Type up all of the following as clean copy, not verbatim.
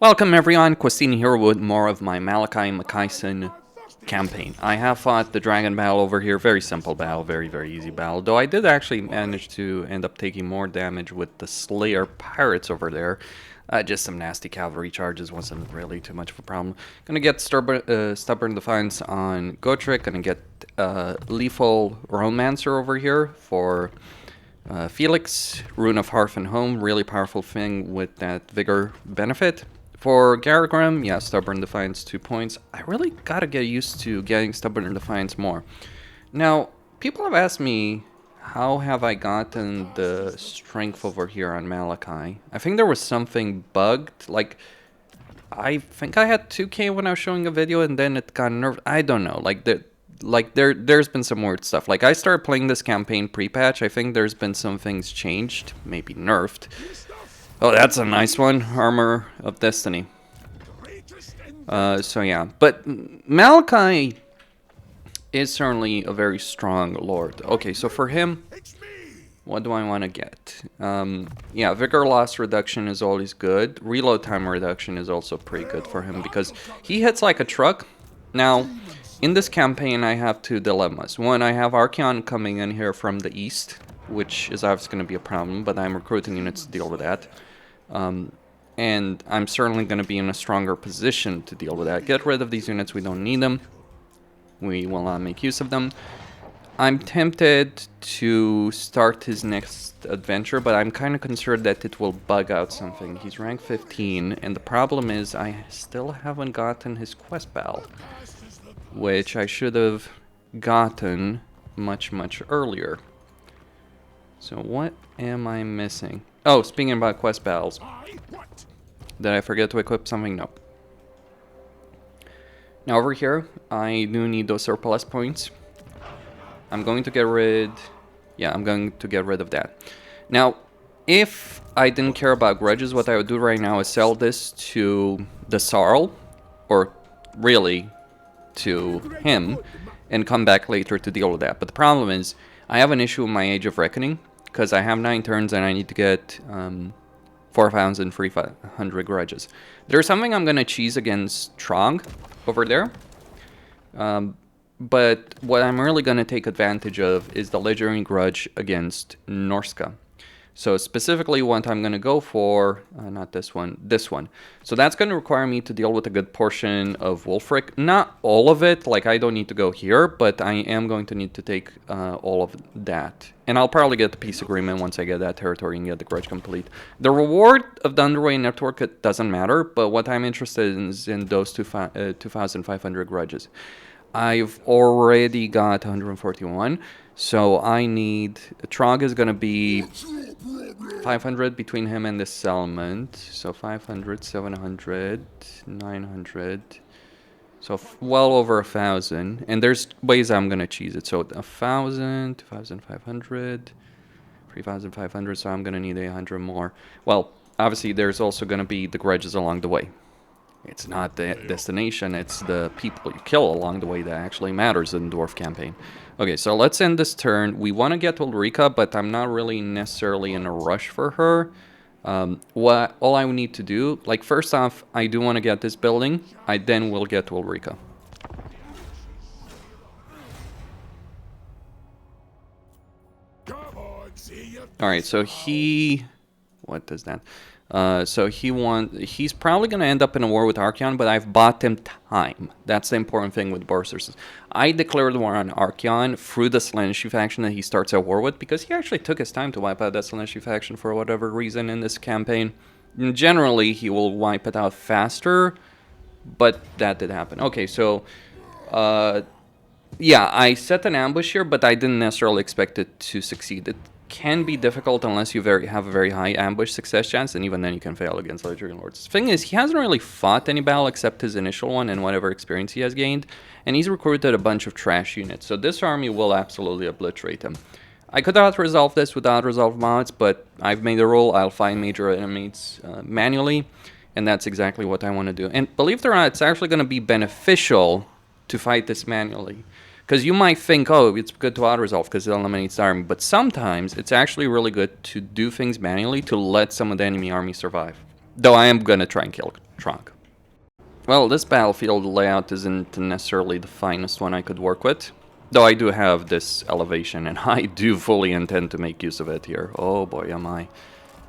Welcome everyone, Questini here with more of my Malakai Makaisson campaign. I have fought the dragon battle over here, very simple battle, very easy battle, though I did actually manage to end up taking more damage with the Slayer pirates over there. Just some nasty cavalry charges, wasn't really too much of a problem. Gonna get Stubborn Defiance on Gotrek, gonna get Lethal Romancer over here for Felix, Rune of Hearth and Home, really powerful thing with that Vigor benefit. For Gabriel, yeah, Stubborn Defiance 2 points. I really gotta get used to getting Stubborn Defiance more. Now, people have asked me, how have I gotten the strength over here on Malakai? I think there was something bugged, like, I think I had 2k when I was showing a video and then it got nerfed. I don't know, there's been some weird stuff. Like, I started playing this campaign pre-patch, I think there's been some things changed, maybe nerfed. Oh, that's a nice one. Armor of Destiny. So yeah. But Malakai is certainly a very strong lord. Okay, so for him, what do I want to get? Yeah, Vigor loss reduction is always good. Reload time reduction is also pretty good for him because he hits like a truck. Now, in this campaign, I have two dilemmas. One, I have Archaon coming in here from the east, which is obviously going to be a problem, but I'm recruiting units to deal with that. And I'm certainly going to be in a stronger position to deal with that. Get rid of these units, we don't need them. We will not make use of them. I'm tempted to start his next adventure, but I'm kind of concerned that it will bug out something. He's rank 15, and the problem is I still haven't gotten his quest bell, which I should have gotten much earlier. So what am I missing? Oh, speaking about quest battles. Did I forget to equip something? No. Now over here, I do need those surplus points. I'm going to get rid... Yeah, I'm going to get rid of that. Now, if I didn't care about grudges, what I would do right now is sell this to the Sarl, or really to him, and come back later to deal with that. But the problem is, I have an issue with my Age of Reckoning, because I have 9 turns and I need to get 4,300 grudges. There's something I'm going to cheese against Throgg over there. But what I'm really going to take advantage of is the legendary grudge against Norsca. So specifically what I'm going to go for, not this one, this one. So that's going to require me to deal with a good portion of Wulfrik. Not all of it, like I don't need to go here, but I am going to need to take all of that. And I'll probably get the peace agreement once I get that territory and get the grudge complete. The reward of the Underway Network, it doesn't matter, but what I'm interested in is in those 2,500 grudges. I've already got 141, so I need... Throgg is going to be 500 between him and this settlement. So 500, 700, 900. So well over 1,000. And there's ways I'm going to cheese it. So 1,000, 2,500, 3,500. So I'm going to need 100 more. Well, obviously there's also going to be the grudges along the way. It's not the destination, it's the people you kill along the way that actually matters in the Dwarf campaign. Okay, so let's end this turn. We want to get Wulfrik, but I'm not really necessarily in a rush for her. All I need to do, like first off, I do want to get this building. I then will get Wulfrik. Alright, so he... What does that... So he's probably going to end up in a war with Archaon, but I've bought him time. That's the important thing with Berserkers. I declared war on Archaon through the Sinnelleos faction that he starts a war with, because he actually took his time to wipe out that Sinnelleos faction for whatever reason in this campaign. And generally, he will wipe it out faster, but that did happen. Okay, so, yeah, I set an ambush here, but I didn't necessarily expect it to succeed. It can be difficult unless you have a very high ambush success chance, and even then you can fail against Legendary Lords. The thing is, he hasn't really fought any battle except his initial one and whatever experience he has gained, and he's recruited a bunch of trash units, so this army will absolutely obliterate him. I could not resolve this without resolve mods, but I've made a rule, I'll find major enemies manually, and that's exactly what I want to do. And believe it or not, it's actually going to be beneficial to fight this manually. Because you might think, oh, it's good to auto-resolve because it eliminates the army, but sometimes it's actually really good to do things manually to let some of the enemy army survive. Though I am gonna try and kill Throgg. Well, this battlefield layout isn't necessarily the finest one I could work with. Though I do have this elevation, and I do fully intend to make use of it here. Oh boy, am I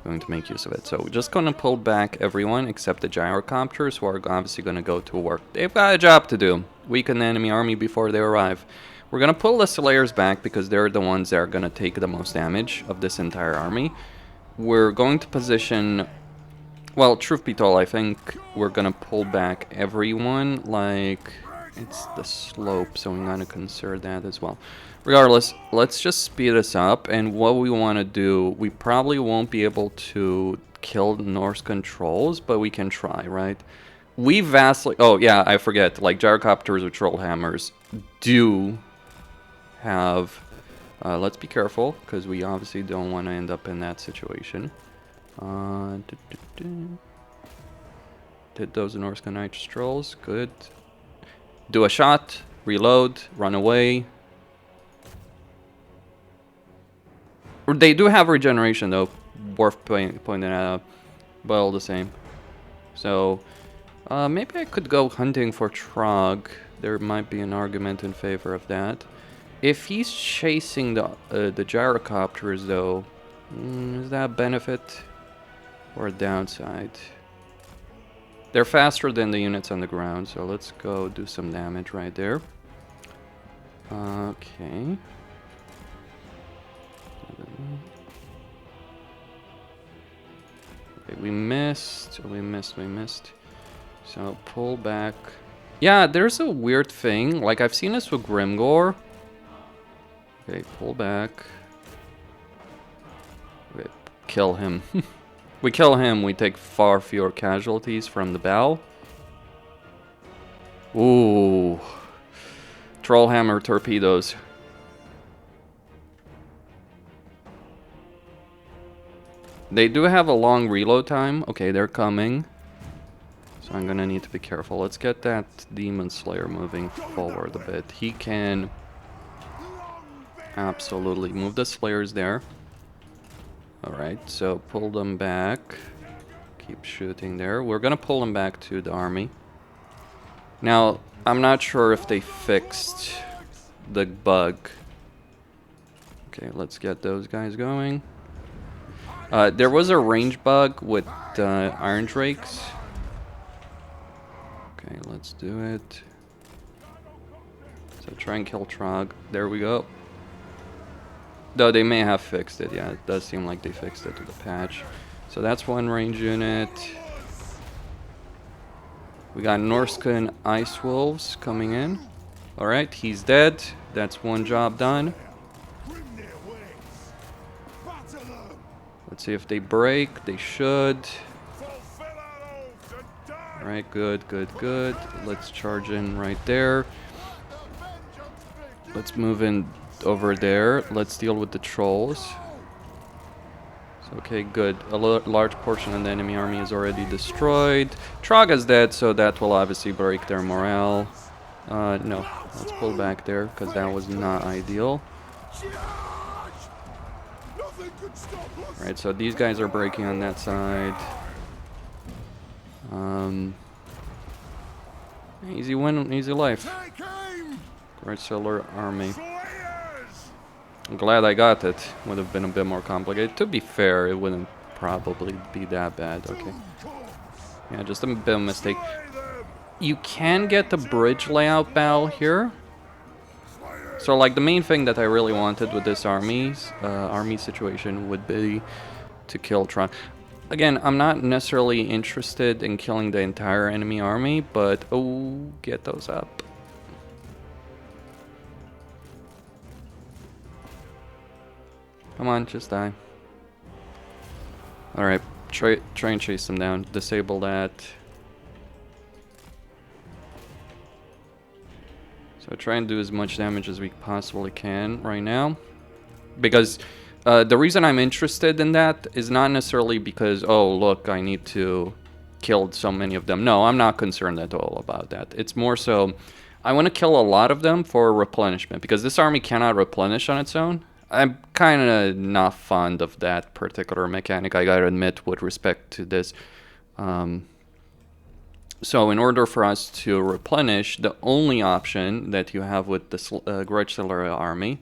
going to make use of it. So we're just gonna pull back everyone except the gyrocopters, who are obviously gonna go to work. They've got a job to do. Weaken the enemy army before they arrive. We're gonna pull the Slayers back because they're the ones that are gonna take the most damage of this entire army. We're going to position... Well, truth be told, I think we're gonna pull back everyone, like... It's the slope, so we're gonna consider that as well. Regardless, let's just speed this up, and what we want to do, we probably won't be able to kill Norse controls, but we can try, right? We vastly... Oh, yeah, I forget, like, gyrocopters or troll hammers do have... let's be careful, because we obviously don't want to end up in that situation. Did those Norsca Nitrous Trolls, good. Do a shot, reload, run away. They do have regeneration though, worth pointing out, but all the same. So, maybe I could go hunting for Throgg. There might be an argument in favor of that. If he's chasing the gyrocopters though, is that a benefit or a downside? They're faster than the units on the ground, so let's go do some damage right there. Okay. Okay, we missed. So pull back. Yeah, there's a weird thing. Like, I've seen this with Grimgore. Okay, pull back. Okay, kill him. We kill him, we take far fewer casualties from the battle. Ooh. Trollhammer torpedoes. They do have a long reload time. Okay, they're coming. So I'm gonna need to be careful. Let's get that Demon Slayer moving forward a bit. He can absolutely move the Slayers there. Alright, so pull them back. Keep shooting there. We're gonna pull them back to the army. Now, I'm not sure if they fixed the bug. Okay, let's get those guys going. There was a range bug with Iron Drakes. Okay, let's do it. So try and kill Throgg. There we go. Though they may have fixed it, yeah, it does seem like they fixed it to the patch. So that's one range unit. We got Norsca and Ice Wolves coming in. Alright, he's dead. That's one job done. Let's see if they break. They should. Alright, good. Let's charge in right there. Let's move in over there. Let's deal with the trolls. Okay, good. A large portion of the enemy army is already destroyed. Throgg is dead, so that will obviously break their morale. No, let's pull back there, because that was not ideal. Right, so these guys are breaking on that side. Easy win, easy life. Great Solar Army. I'm glad I got it. Would have been a bit more complicated. To be fair, it wouldn't probably be that bad. Okay. Yeah, just a bit of a mistake. You can get the bridge layout battle here. So, like, the main thing that I really wanted with this army situation would be to kill Throgg. Again, I'm not necessarily interested in killing the entire enemy army, but oh, get those up. Come on, just die. Alright, try and chase them down. Disable that. So try and do as much damage as we possibly can right now. Because the reason I'm interested in that is not necessarily because, oh, look, I need to kill so many of them. No, I'm not concerned at all about that. It's more so, I want to kill a lot of them for replenishment. Because this army cannot replenish on its own. I'm kind of not fond of that particular mechanic, I gotta admit, with respect to this So in order for us to replenish, the only option that you have with the Grudge Seller army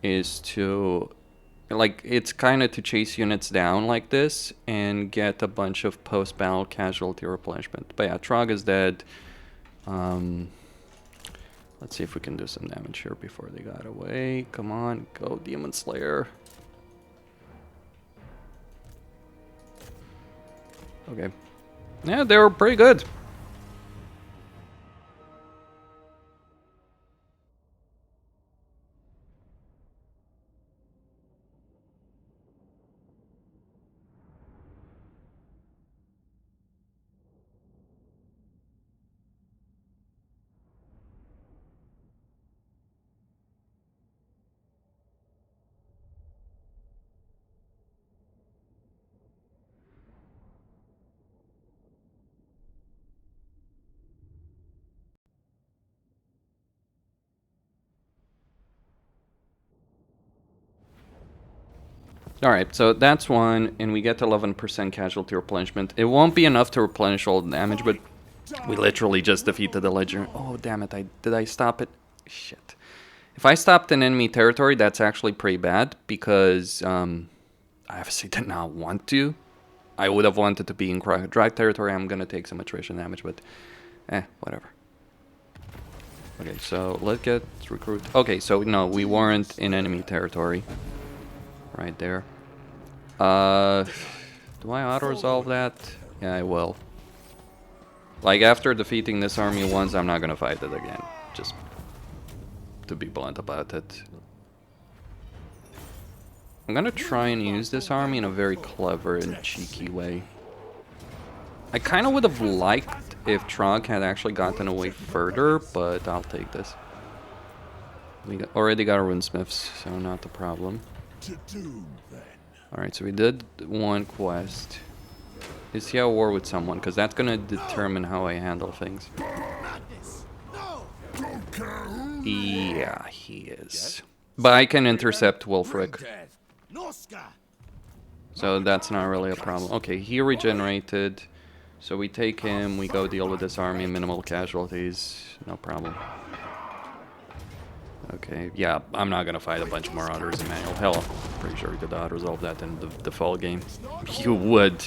is to, like, it's kind of to chase units down like this and get a bunch of post-battle casualty replenishment. But yeah, Throgg is dead. Let's see if we can do some damage here before they got away. Come on, go Demon Slayer. Okay. Yeah, they were pretty good. Alright, so that's one, and we get 11% casualty replenishment. It won't be enough to replenish all the damage, but we literally just defeated the Ledger. Oh, damn it, did I stop it? Shit. If I stopped in enemy territory, that's actually pretty bad, because I obviously did not want to. I would have wanted to be in dry territory. I'm gonna take some attrition damage, but whatever. Okay, so let's get recruit. Okay, so no, we weren't in enemy territory. Right there. Do I auto-resolve that? Yeah, I will. Like, after defeating this army once, I'm not gonna fight it again. Just to be blunt about it. I'm gonna try and use this army in a very clever and cheeky way. I kind of would have liked if Throgg had actually gotten away further, but I'll take this. We already got runesmiths, so not a problem. Alright, so we did one quest. Is he at war with someone? Because that's going to determine how I handle things. Yeah, he is. But I can intercept Wulfrik. So that's not really a problem. Okay, he regenerated. So we take him, we go deal with this army, minimal casualties. No problem. Okay, yeah, I'm not gonna fight a bunch more others in manual. Hell, I'm pretty sure we could auto-resolve that in the fall game. You would.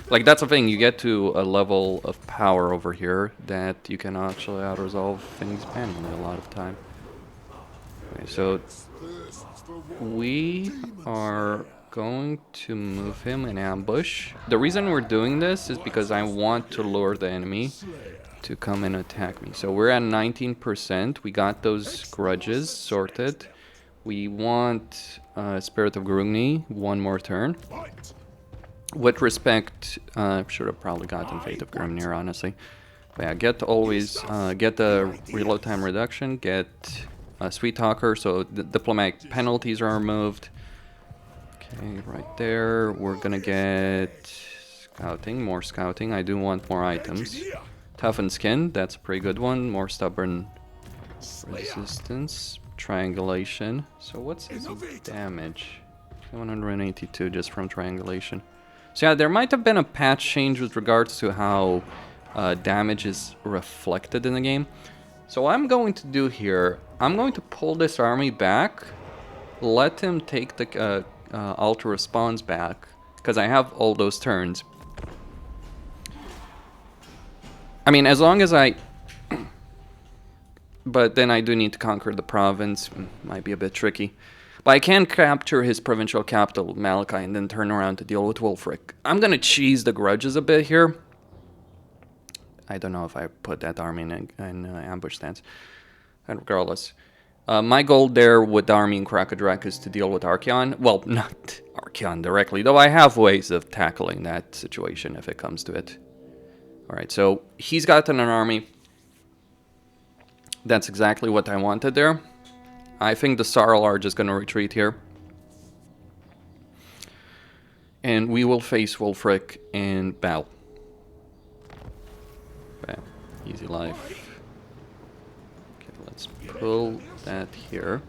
Like, that's the thing, you get to a level of power over here that you can actually auto-resolve things manually a lot of time. Okay, so we are going to move him in ambush. The reason we're doing this is because I want to lure the enemy to come and attack me. So we're at 19%. We got those grudges sorted. We want Spirit of Grugni one more turn. With respect, should have probably gotten Fate of Grimnir, honestly. But yeah, get the reload time reduction, get Sweet Talker, so the diplomatic penalties are removed. Okay, right there. We're gonna get scouting, more scouting. I do want more items. Toughened Skin, that's a pretty good one. More Stubborn Resistance. Triangulation. So what's his damage? 182 just from Triangulation. So yeah, there might have been a patch change with regards to how damage is reflected in the game. So what I'm going to do here, I'm going to pull this army back, let him take the Alter Response back, because I have all those turns. I mean, as long as I... But then I do need to conquer the province. Might be a bit tricky. But I can capture his provincial capital, Malakai, and then turn around to deal with Wulfrik. I'm gonna cheese the grudges a bit here. I don't know if I put that army in ambush stance. And regardless. My goal there with the army in Krakadrak is to deal with Archaon. Well, not Archaon directly, though I have ways of tackling that situation if it comes to it. Alright, so he's gotten an army. That's exactly what I wanted there. I think the Sarl are just going to retreat here. And we will face Wulfrik in battle. Bam. Easy life. Okay, let's pull that here.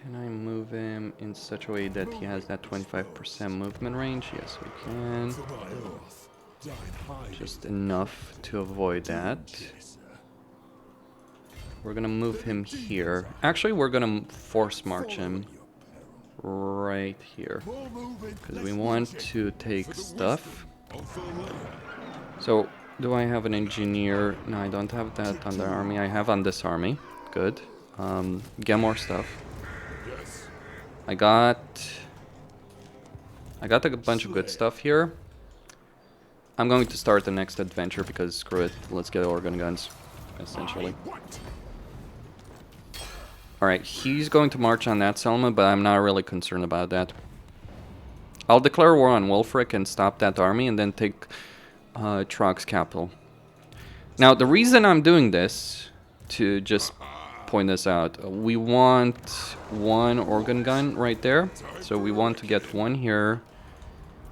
Can I move him in such a way that he has that 25% movement range? Yes, we can. Just enough to avoid that. We're gonna move him here. Actually, we're gonna force march him right here. Because we want to take stuff. So, do I have an engineer? No, I don't have that on the army. I have on this army. Good. Get more stuff. I got a bunch of good stuff here. I'm going to start the next adventure because screw it. Let's get organ guns, essentially. Alright, he's going to march on that settlement, but I'm not really concerned about that. I'll declare war on Wulfrik and stop that army and then take Throgg's capital. Now, the reason I'm doing this, to just point this out, we want one organ gun right there. So we want to get one here.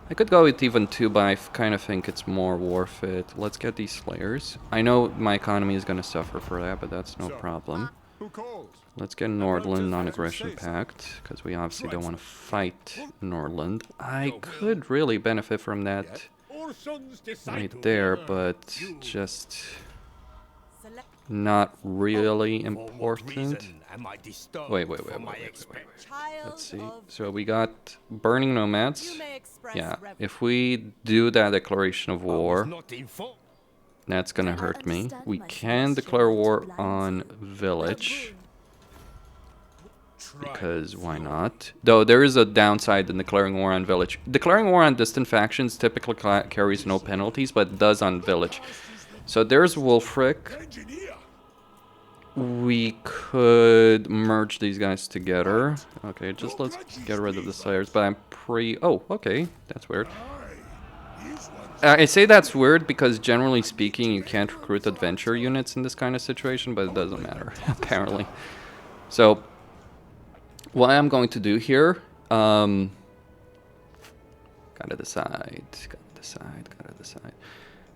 I could go with even two, but I kind of think it's more worth it. Let's get these slayers. I know my economy is going to suffer for that, but that's no problem. Let's get Nordland non-aggression pact, because we obviously don't want to fight Nordland. I could really benefit from that right there, but just not really important. Wait. Let's see. So we got burning nomads. Yeah, if we do that declaration of war, that's gonna hurt me. We can declare war on village. Because why not? Though there is a downside in declaring war on village. Declaring war on distant factions typically carries no penalties, but it does on village. So there's Wulfrik. We could merge these guys together. Okay, just let's get rid of the slayers, but I'm pretty... Oh, okay, that's weird. I say that's weird because generally speaking, you can't recruit adventure units in this kind of situation, but it doesn't matter, apparently. So, what I'm going to do here... gotta decide.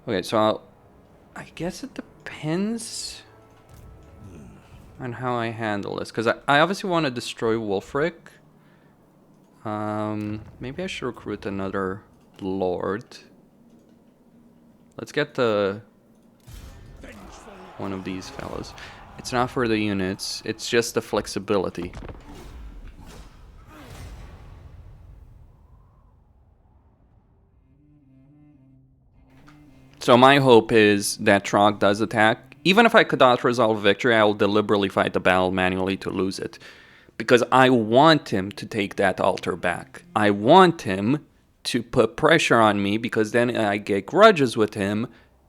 Okay, so I guess it depends on how I handle this, because I obviously want to destroy Wulfrik. Maybe I should recruit another lord. Let's get one of these fellows. It's not for the units, it's just the flexibility. So my hope is that Throgg does attack. Even if I could not resolve victory, I will deliberately fight the battle manually to lose it. Because I want him to take that altar back. I want him to put pressure on me, because then I get grudges with him,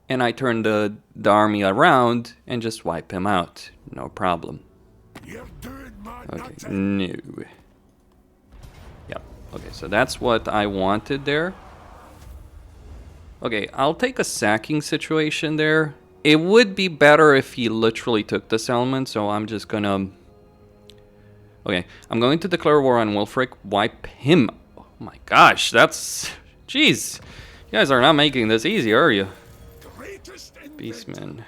and I turn the army around and just wipe him out. No problem. Okay, no. Yep, okay, so that's what I wanted there. Okay, I'll take a sacking situation there. It would be better if he literally took this element, so I'm just gonna... Okay, I'm going to declare war on Wulfrik, wipe him. Oh my gosh, that's... Jeez, you guys are not making this easy, are you? Beastmen.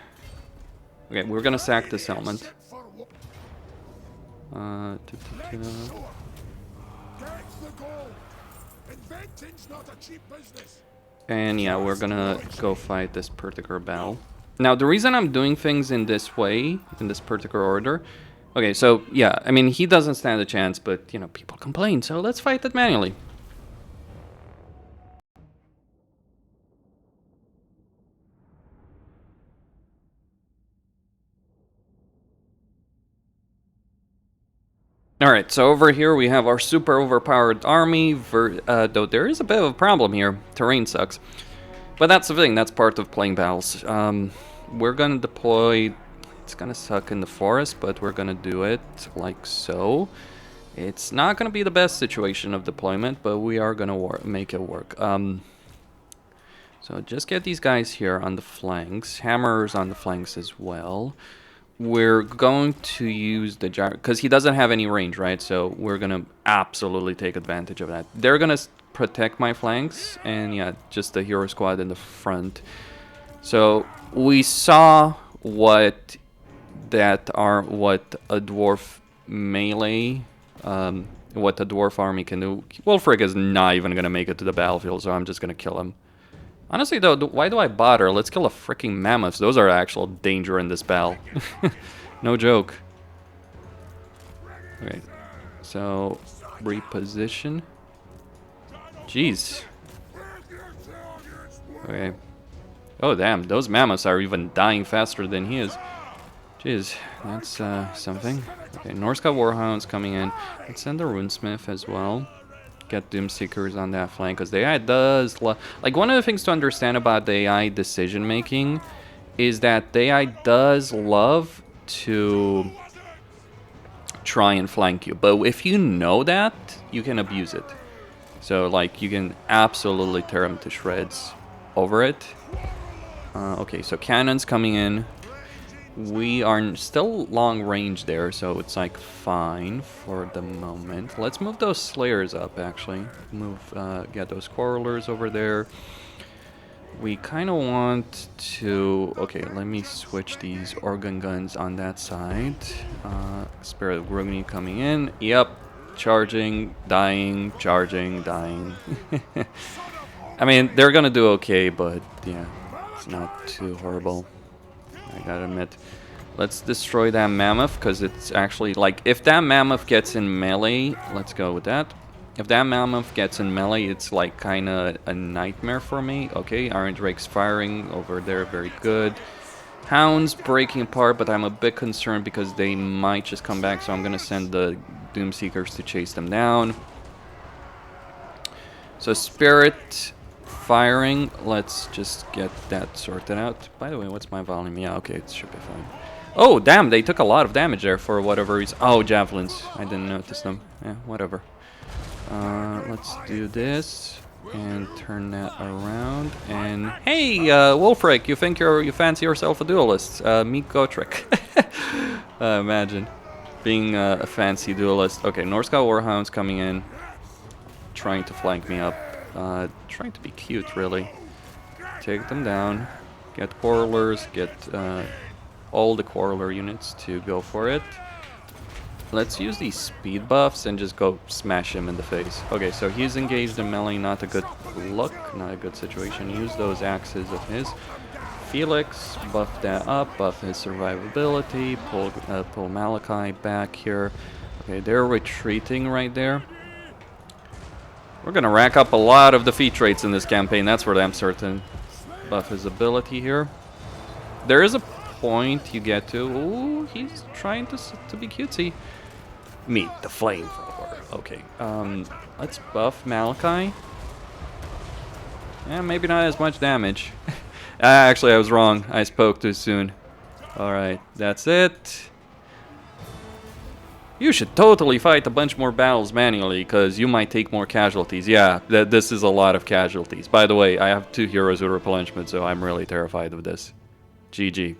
Okay, we're gonna sack this element. And yeah, we're gonna go fight this particular battle. Now, the reason I'm doing things in this way, in this particular order... Okay, so, yeah, I mean, he doesn't stand a chance, but, you know, people complain, so let's fight it manually. Alright, so over here we have our super overpowered army, though there is a bit of a problem here. Terrain sucks. But that's the thing, that's part of playing battles. We're gonna deploy... It's gonna suck in the forest, but we're gonna do it like so. It's not gonna be the best situation of deployment, but we are gonna make it work. So just get these guys here on the flanks. Hammers on the flanks as well. We're going to use the gyro, because he doesn't have any range, right? So we're gonna absolutely take advantage of that. They're gonna protect my flanks, and yeah, just the hero squad in the front. So we saw what a dwarf melee what the dwarf army can do. Wulfrik is not even gonna make it to the battlefield, so I'm just gonna kill him. Honestly though, why do I bother? Let's kill a freaking mammoth. Those are actual danger in this battle. No joke. Okay, so reposition. Jeez. Okay. Oh damn, those mammoths are even dying faster than he is. Jeez, that's something. Okay, Norsca Warhounds coming in. Let's send the Runesmith as well. Get Doomseekers on that flank, because the AI does... Like, one of the things to understand about the AI decision making is that the AI does love to try and flank you. But if you know that, you can abuse it. So, like, you can absolutely tear them to shreds over it. Okay, so cannons coming in. We are still long range there, so it's like fine for the moment. Let's move those slayers up, actually. Get those quarrelers over there. We kind of want to... Okay, let me switch these organ guns on that side. Spirit of Grugni coming in. Yep, charging, dying, charging, dying. I mean, they're gonna do okay, but yeah, it's not too horrible. I gotta admit. Let's destroy that mammoth, because it's actually, like, if that mammoth gets in melee, let's go with that. If that mammoth gets in melee, it's like kind of a nightmare for me. Okay, Iron Drake's firing over there, very good. Hounds breaking apart, but I'm a bit concerned because they might just come back, so I'm gonna send the Doomseekers to chase them down. So Spirit... firing, let's just get that sorted out. By the way, what's my volume? Yeah, okay, it should be fine. Oh, damn, they took a lot of damage there for whatever reason. Oh, javelins. I didn't notice them. Yeah, whatever. Let's do this and turn that around. And hey, Wulfrik, you think you fancy yourself a duelist? Meet Gotrek. Imagine being a fancy duelist. Okay, Norsca Warhounds coming in, trying to flank me up. Trying to be cute, really. Take them down. Get quarrelers. Get all the quarreler units to go for it. Let's use these speed buffs and just go smash him in the face. Okay, so he's engaged in melee. Not a good look. Not a good situation. Use those axes of his. Felix, buff that up. Buff his survivability. Pull Malakai back here. Okay, they're retreating right there. We're gonna rack up a lot of defeat rates in this campaign, that's for damn certain. Buff his ability here. There is a point you get to... Ooh, he's trying to be cutesy. Meet the flamethrower. Okay, let's buff Malakai. Yeah, maybe not as much damage. Actually, I was wrong. I spoke too soon. Alright, that's it. You should totally fight a bunch more battles manually, because you might take more casualties. Yeah, this is a lot of casualties. By the way, I have 2 heroes with replenishment, so I'm really terrified of this. GG.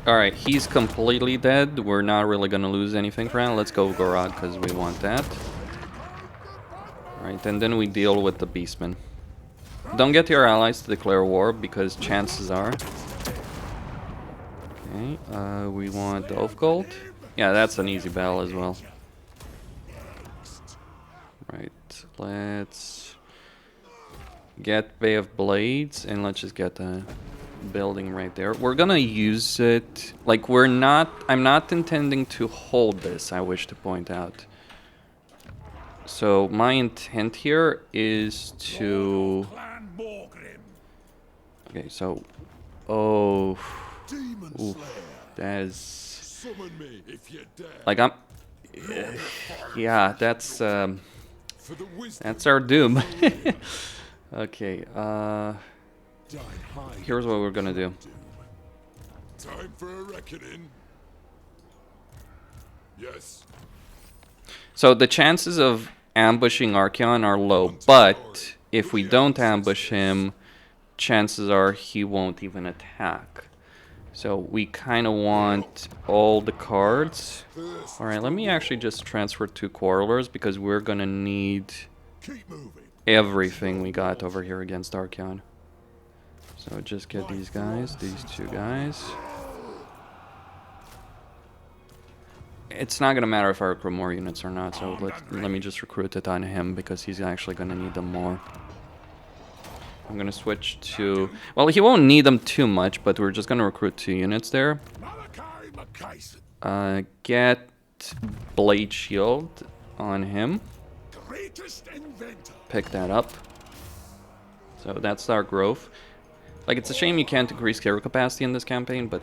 Alright, he's completely dead. We're not really gonna lose anything for now. Let's go Gorod, because we want that. Alright, and then we deal with the Beastmen. Don't get your allies to declare war, because chances are... Okay, we want the Oath Gold. Yeah, that's an easy battle as well. Right, let's get Bay of Blades, and let's just get the building right there. We're gonna use it, like, I'm not intending to hold this, I wish to point out. So my intent here is to... Okay, so... Oh... Oof, that is... Like, yeah, that's... That's our doom. Okay, here's what we're gonna do. Time for a reckoning. Yes. So the chances of ambushing Archaon are low, but if we don't ambush him, chances are he won't even attack. So we kind of want all the cards. Alright, let me actually just transfer 2 Quarrelers because we're gonna need everything we got over here against Archaon. So just get these guys, these 2 guys. It's not gonna matter if I recruit more units or not, so let me just recruit it on him because he's actually gonna need them more. I'm gonna switch to... Well, he won't need them too much, but we're just gonna recruit 2 units there. Get Blade Shield on him. Pick that up. So that's our growth. Like, it's a shame you can't increase carry capacity in this campaign, but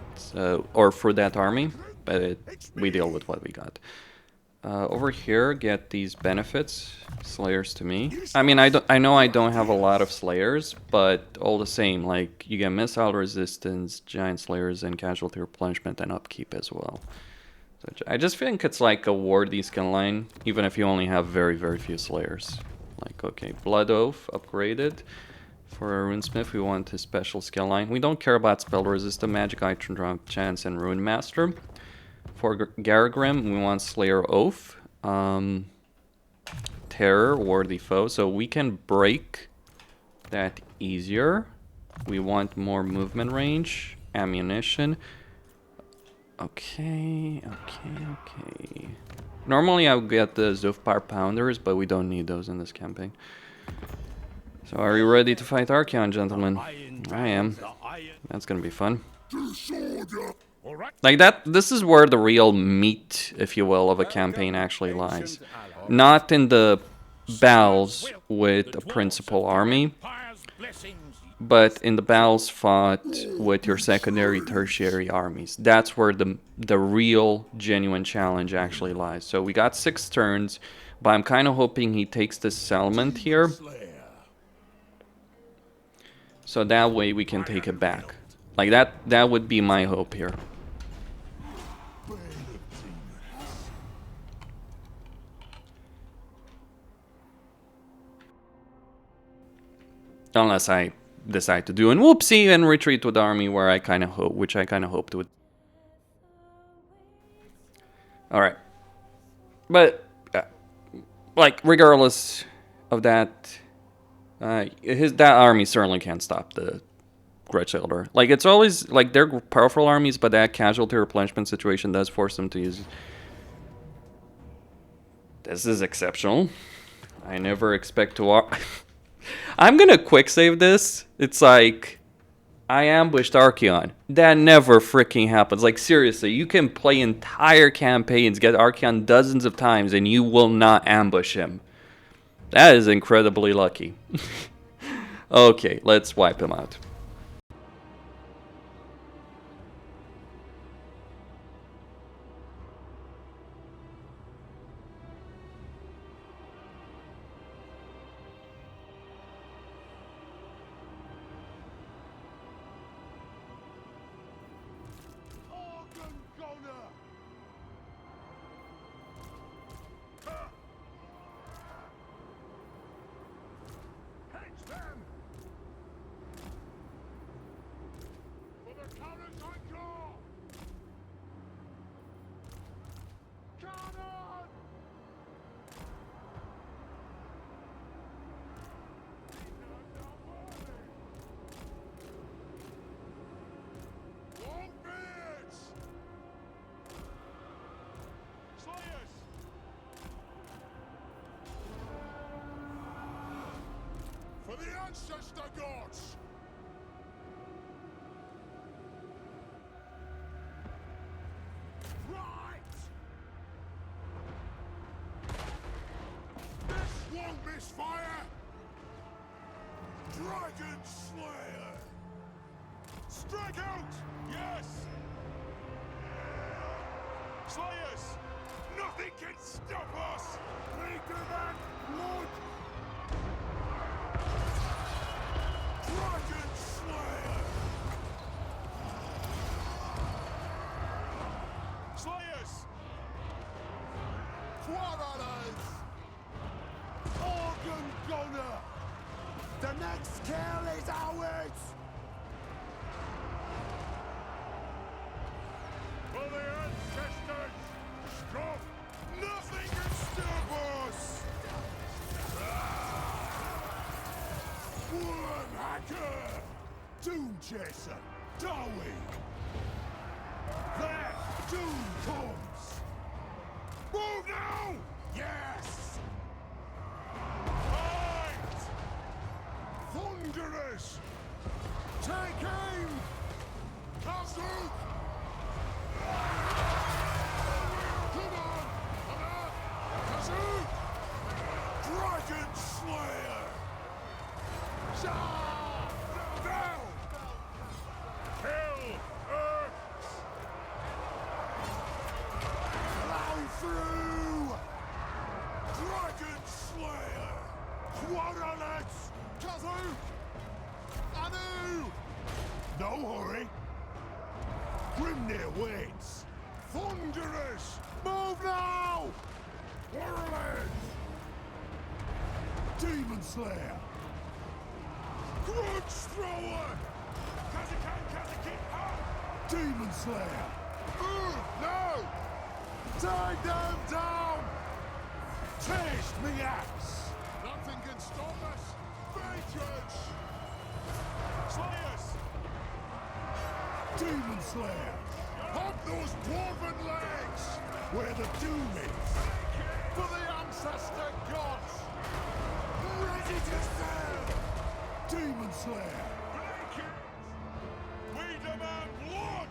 or for that army, but we deal with what we got. Over here, get these benefits, Slayers to me. I mean, I know I don't have a lot of Slayers, but all the same, like, you get missile resistance, giant Slayers, and casualty replenishment and upkeep as well. So I just think it's like a worthy skill line, even if you only have very, very few Slayers. Like, okay, Blood Oath upgraded. For a Runesmith, we want his special skill line. We don't care about spell resistant, magic item drop chance, and Rune Master. For Garagrim, we want Slayer Oath. Terror, Worthy Foe. So we can break that easier. We want more movement range, ammunition. Okay. Normally I would get the Zufbar Pounders, but we don't need those in this campaign. So are you ready to fight Archaon, gentlemen? I am. That's gonna be fun. Like that, this is where the real meat, if you will, of a campaign actually lies. Not in the battles with a principal army, but in the battles fought with your secondary, tertiary armies. That's where the real, genuine challenge actually lies. So we got 6 turns, but I'm kind of hoping he takes this settlement here. So that way we can take it back. Like that would be my hope here. Unless I decide to do an whoopsie and retreat with the army where I kind of hope, which I kind of hoped would. All right, but like regardless of that, that army certainly can't stop the Grudge Elder. Like it's always like they're powerful armies, but that casualty replenishment situation does force them to use. This is exceptional. I never expect to. I'm gonna quick save this. It's like, I ambushed Archaon. That never freaking happens. Like, seriously, you can play entire campaigns, get Archaon dozens of times, and you will not ambush him. That is incredibly lucky. Okay, let's wipe him out. Astragoth! Right! This won't misfire! Dragon Slayer! Strike out! Yes! Slayers! Nothing Nothing can stop us! Bigger than blood! Dragon Slayer! Slayers! Quarrelers! Organ Gunner! The next kill is ours! For the ancestors! Stop! Nothing can stop us! Worm Hacker! Doom Chaser! Darwin! There! Doom comes! Move now! Yes! Fight! Thunderous! Take aim! Castle! Come on! Castle! Dragon Slayer! Down! Kill! Earth! Plow through! Dragon Slayer! Quarrelets! Kazoo! Anu! No hurry! Grimnir waits! Thunderous! Move now! Quarrelets! Demon Slayer! Grudge Thrower! Kazakin, out! Demon Slayer! No! Take them down! Taste me axe! Nothing can stop us! Vengeance! Slayers! Demon Slayer! Hug those dwarven legs! Where the doom is! For the ancestor gods! Ready to serve! Demon Slayer! Break it! We demand blood!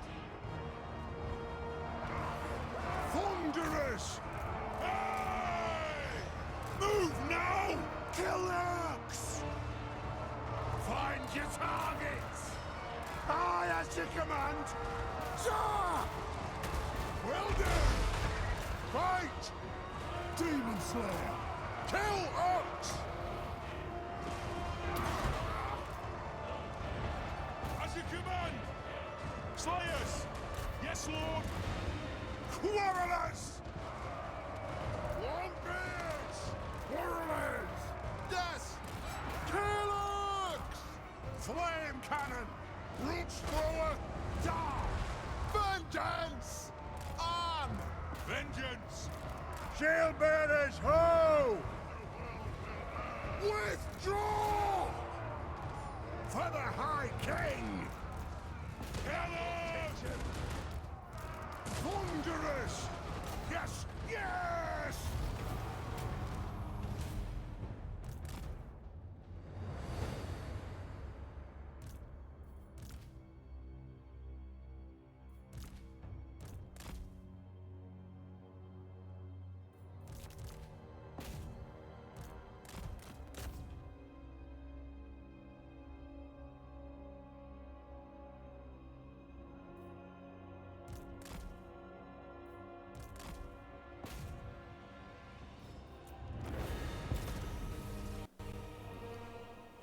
Thunderous! Hey! Move now! Kill Orcs! Find your targets! Aye, as you command! Sir! Well done! Fight! Demon Slayer! Kill Orcs! As you command! Slayers! Yes, Lord! Quarrelers! Longbeards! Quarrelers! Yes! Kill Orcs! Flame Cannon! Roach Thrower! Die! Vengeance! On! Vengeance! Shield Bearers, ho! Withdraw! For the High King! Kill Thunderous! Yes! Yes!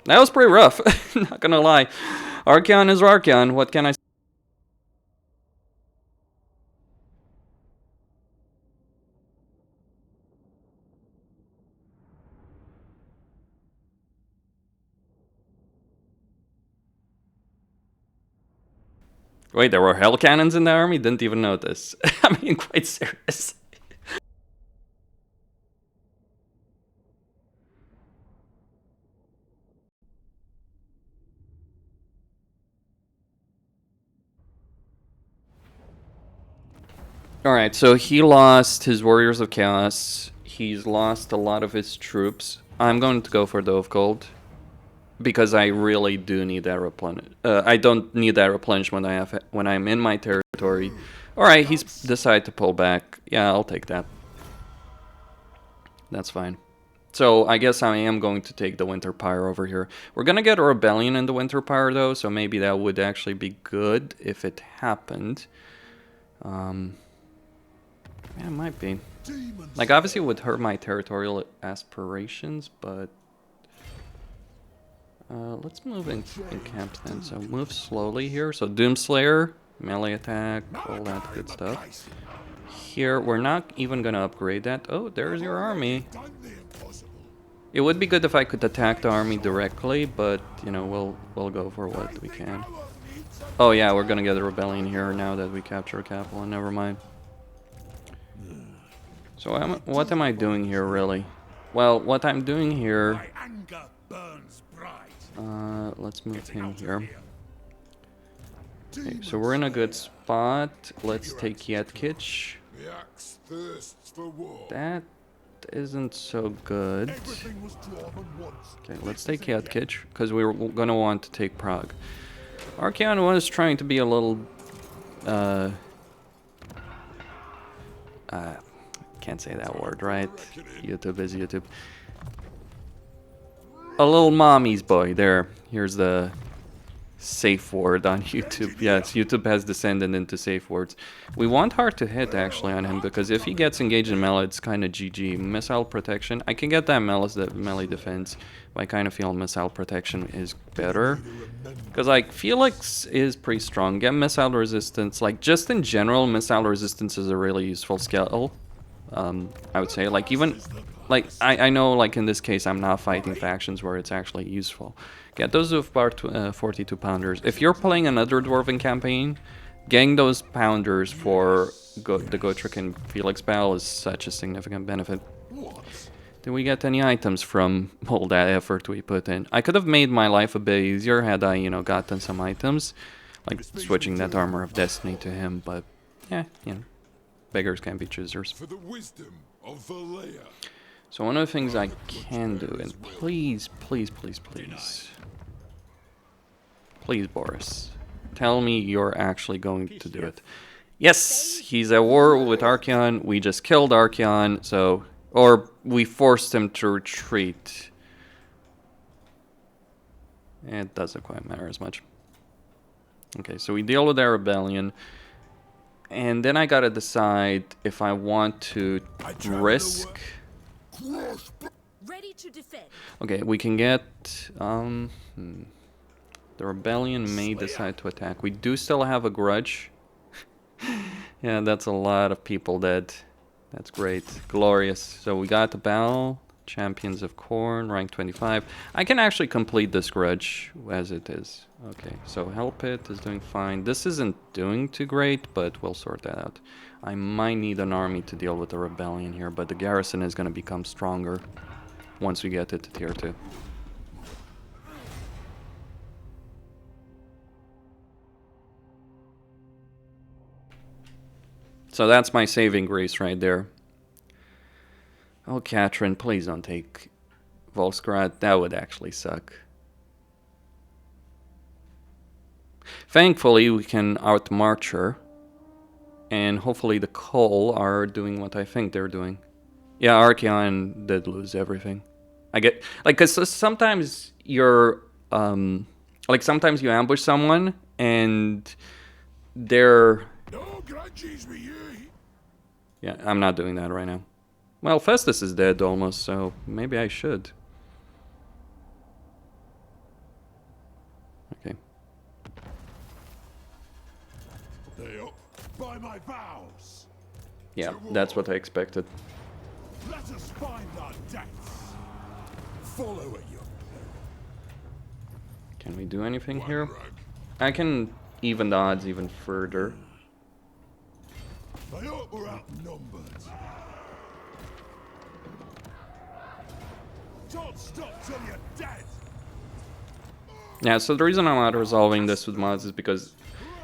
That was pretty rough, not gonna lie. Archaon is Archaon, what can I say? Wait, there were hell cannons in the army? Didn't even notice. I mean, quite serious. Alright, so he lost his Warriors of Chaos. He's lost a lot of his troops. I'm going to go for the of Gold. Because I really do need that replenishment. I don't need that replenishment when I'm in my territory. Alright, he's decided to pull back. Yeah, I'll take that. That's fine. So I guess I am going to take the Winter Pyre over here. We're going to get a rebellion in the Winter Pyre though, so maybe that would actually be good if it happened. Yeah, it might be. demons. Like, obviously it would hurt my territorial aspirations, but... let's move in camp then. So move slowly here. So Doomslayer, melee attack, all that good stuff. Here, we're not even gonna upgrade that. Oh, there's your army. Done the impossible. It would be good if I could attack the army directly, but, you know, we'll go for what we can. Oh yeah, we're gonna get a rebellion here now that we capture a capital, never mind. So what am I doing here, really? Well, what I'm doing here... My anger burns bright. let's move him here. Okay, so we're in a good spot. Let's take Yetkich. The axe thirsts for war. That isn't so good. Everything was drawn once. Okay, let's take Yetkich, because we were gonna want to take Prague. Archaon was trying to be a little... can't say that word, right? YouTube is YouTube. A little mommy's boy. There. Here's the safe word on YouTube. Yes, YouTube has descended into safe words. We want hard to hit actually on him, because if he gets engaged in melee, it's kind of GG. Missile protection. I can get that melee defense, but I kind of feel missile protection is better. Because like Felix is pretty strong. Get missile resistance. Like just in general, missile resistance is a really useful skill. I would say, like, even, like, I know, like, in this case, I'm not fighting factions where it's actually useful. Get those Ufbar 42 pounders. If you're playing another Dwarven campaign, getting those pounders for the Gotrek and Felix battle is such a significant benefit. Did we get any items from all that effort we put in? I could have made my life a bit easier had I, you know, gotten some items, like switching that Armor of Destiny to him, but, yeah, you know. Beggars can't be choosers. For the wisdom of Valea. So one of the things I can do, and please, please, please, please, please, Boris, tell me you're actually going to do it. Yes, he's at war with Archaon. We just killed Archaon, so, or we forced him to retreat. It doesn't quite matter as much. Okay, so we deal with our rebellion. And then I gotta decide if I want to risk. Ready to defend. Okay, we can get the rebellion may decide to attack. We do still have a grudge. Yeah, that's a lot of people dead. That's great, glorious. So we got the battle. Champions of Corn, rank 25. I can actually complete this grudge as it is. Okay, so Help It is doing fine. This isn't doing too great, but we'll sort that out. I might need an army to deal with the rebellion here, but the garrison is going to become stronger once we get it to tier 2. So that's my saving grace right there. Oh, Katrin, please don't take Volsgrad. That would actually suck. Thankfully, we can outmarch her. And hopefully the Cole are doing what I think they're doing. Yeah, Archaon did lose everything. I get... Like, because sometimes you're... like, sometimes you ambush someone, and they're... No grudges with you. Yeah, I'm not doing that right now. Well, Festus is dead almost, so maybe I should. Okay. They up by my vows. Yeah, that's what I expected. Let us find our deaths. Follow at your Can we do anything here? I can even the odds even further. I hope we're outnumbered. Don't stop till you're dead. Yeah, so the reason I'm not resolving this with mods is because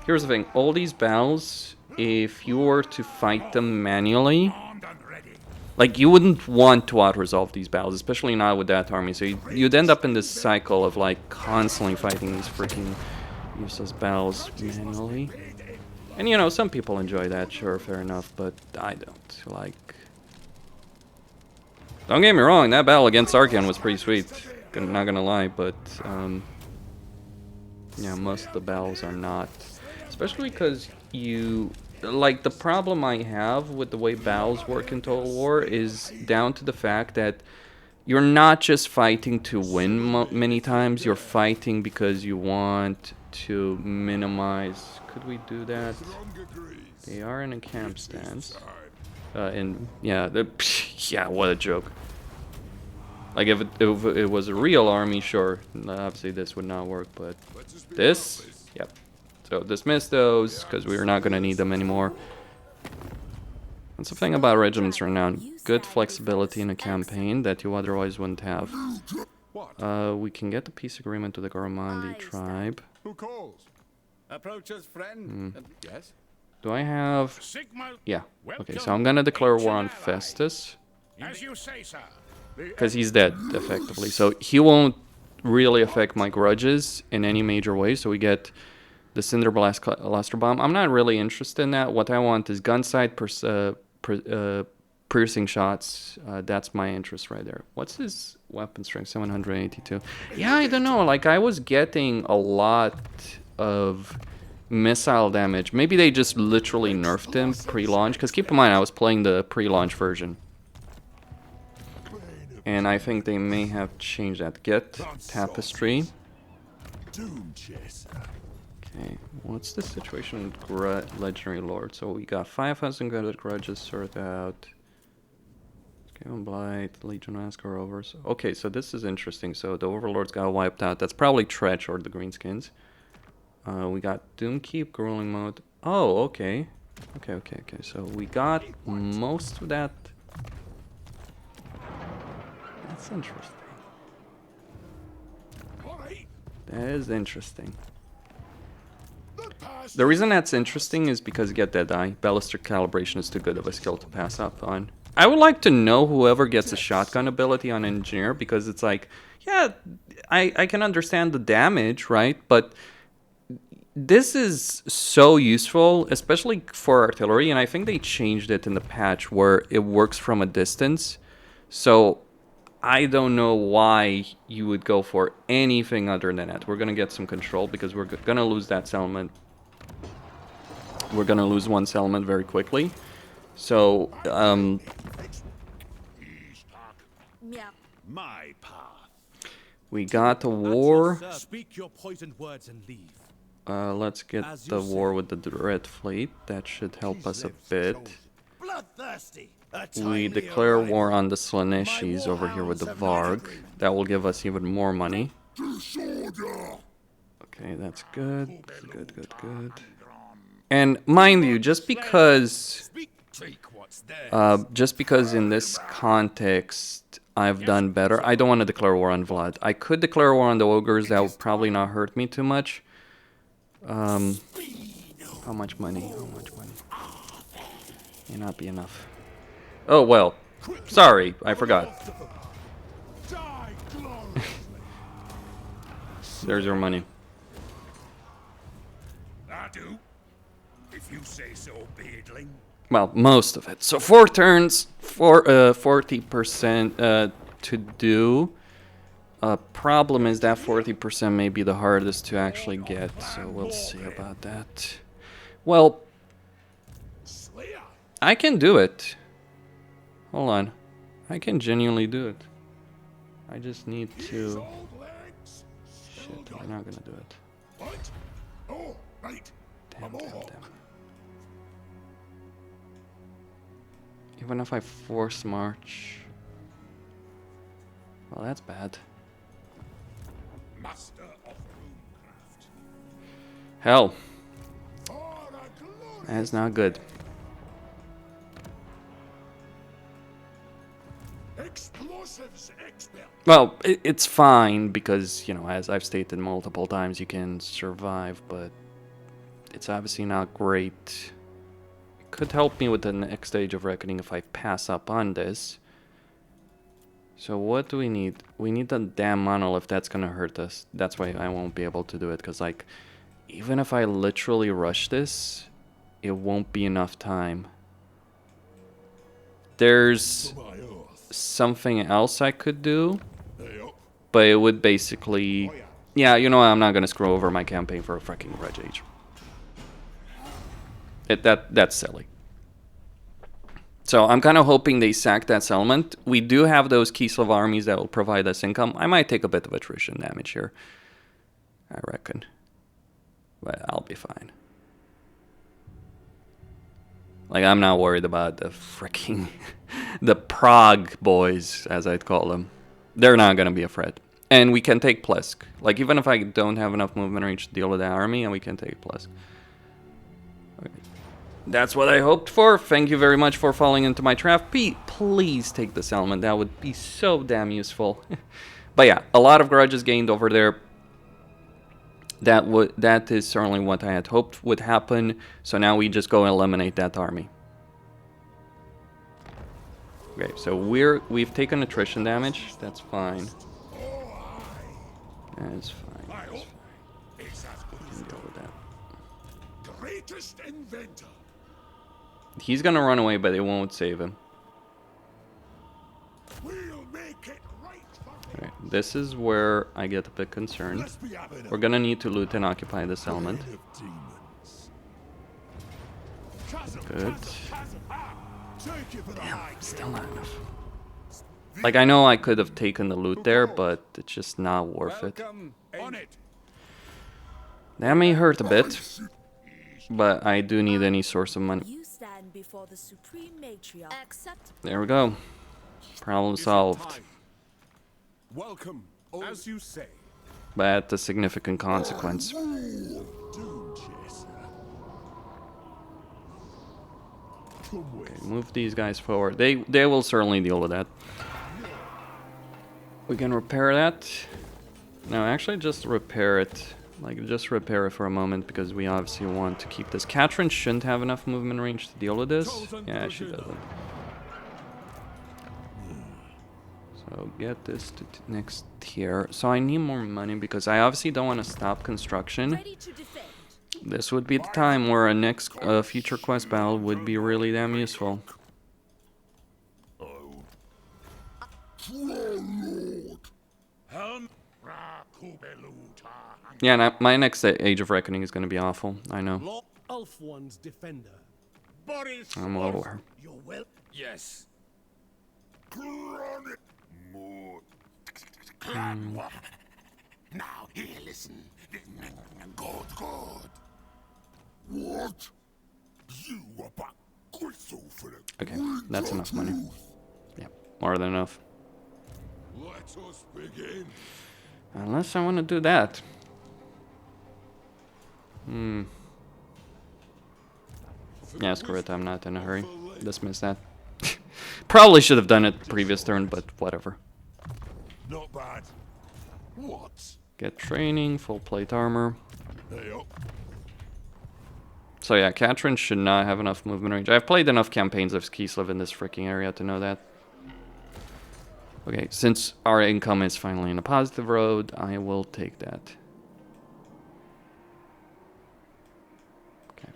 here's the thing, all these battles, if you were to fight them manually, Armed and ready. like you wouldn't want to out-resolve these battles, especially not with that army, so you'd end up in this cycle of like constantly fighting these freaking useless battles manually. And you know, some people enjoy that, sure, fair enough, but I don't, like... Don't get me wrong, that battle against Archaon was pretty sweet, not gonna lie, but yeah, most of the battles are not. Especially because you like, the problem I have with the way battles work in Total War is down to the fact that you're not just fighting to win many times, you're fighting because you want to minimize... Could we do that? They are in a camp stance. Yeah, yeah, what a joke. Like, if it was a real army, sure, obviously this would not work, but this, yep. So dismiss those, because we're not going to need them anymore. That's the thing about regiments right now. Good flexibility in a campaign that you otherwise wouldn't have. We can get the peace agreement to the Goromandi tribe. Who calls? Approaches friend. Yes. Do I have... Yeah. Okay, so I'm going to declare war on Festus. As you say, sir. Because he's dead, effectively. So he won't really affect my grudges in any major way. So we get the Cinderblast Cluster Bomb. I'm not really interested in that. What I want is gunsight, piercing shots. That's my interest right there. What's his weapon strength? 782. Yeah, I don't know. Like, I was getting a lot of missile damage. Maybe they just literally nerfed him pre-launch. Because keep in mind, I was playing the pre-launch version. And I think they may have changed that. Get Tapestry. Okay, what's the situation with Legendary Lord? So we got 5,000 good grudges sorted out. Scale Blight, Legion Massacre over. Okay, so this is interesting. So the Overlords got wiped out. That's probably Tretch or the Greenskins. We got Doomkeep, Grueling Mode. Oh, okay. Okay. So we got most of that. That's interesting. That is interesting. The reason that's interesting is because you get Deadeye. Ballistic Calibration is too good of a skill to pass up on. I would like to know whoever gets a shotgun ability on Engineer, because it's like, yeah, I can understand the damage, right? But this is so useful, especially for artillery, and I think they changed it in the patch where it works from a distance. So I don't know why you would go for anything other than that. We're going to get some control because we're going to lose that settlement. We're going to lose one settlement very quickly. So, My path. we got a war. Speak your poisoned words and leave. Let's get the war with the Red Fleet. That should help us a bit. Bloodthirsty. We declare war on the Slaaneshi over here with the Varg. That will give us even more money. Okay, that's good. Good. And mind you, just because in this context I've done better, I don't want to declare war on Vlad. I could declare war on the Ogres. That would probably not hurt me too much. How much money? May not be enough. Oh, well. Sorry, I forgot. There's your money. I do. If you say so, beardling. Well, most of it. So 4 turns, 40% to do. Problem is that 40% may be the hardest to actually get, so we'll see about that. Well, I can do it. Hold on. I can genuinely do it. I just need to... Shit, we're not gonna do it. Damn. Even if I force march... Well, that's bad. Hell. That's not good. Well, it's fine because, you know, as I've stated multiple times, you can survive, but it's obviously not great. It could help me with the next stage of Reckoning if I pass up on this. So what do we need? We need the damn monolith. That's gonna hurt us. That's why I won't be able to do it, because, like, even if I literally rush this, it won't be enough time. There's something else I could do, but it would basically... Yeah, you know, I'm not gonna screw over my campaign for a freaking Red Age. That's silly. So I'm kind of hoping they sack that settlement. We do have those Kislev armies that will provide us income. I might take a bit of attrition damage here, I reckon. But I'll be fine. Like, I'm not worried about the freaking... the Prague boys, as I'd call them. They're not going to be a threat. And we can take Plesk. Like, even if I don't have enough movement range to deal with the army, and we can take Plesk. Okay. That's what I hoped for. Thank you very much for falling into my trap. Pete, please take the settlement. That would be so damn useful. But yeah, a lot of grudges gained over there. That is certainly what I had hoped would happen. So now we just go and eliminate that army. Okay, so we've taken attrition damage. That's fine. That's fine. That's fine. I can deal with that. Greatest inventor. He's gonna run away, but it won't save him. We'll make it right for Okay, this is where I get a bit concerned. We're gonna need to loot and occupy this element. Good. Damn, still not enough. Like, I know I could have taken the loot there, but it's just not worth it. That may hurt a bit, but I do need any source of money. Before the supreme matriarch. There we go. Problem solved. Welcome, as you say. But at a significant consequence. Okay, move these guys forward. They will certainly deal with that. We can repair that. No, actually just repair it. Like, just repair it for a moment, because we obviously want to keep this. Katrin shouldn't have enough movement range to deal with this. Yeah, she doesn't. So get this to next tier. So I need more money, because I obviously don't want to stop construction. This would be the time where a next future quest battle would be really damn useful. Yeah, my next Age of Reckoning is going to be awful. I know. Ulf-One's defender. I'm aware. You're well. Yes. Now here, listen. Good. What? You were back crystal for the Okay, that's enough money. Yeah, more than enough. Let us begin. Unless I want to do that. Yeah, screw it, I'm not in a hurry. Dismiss that. Probably should have done it previous turn, but whatever. Not bad. What? Get training, full plate armor. Hey up. So yeah, Katrin should not have enough movement range. I've played enough campaigns of Kislev in this freaking area to know that. Okay, since our income is finally in a positive road, I will take that. Okay.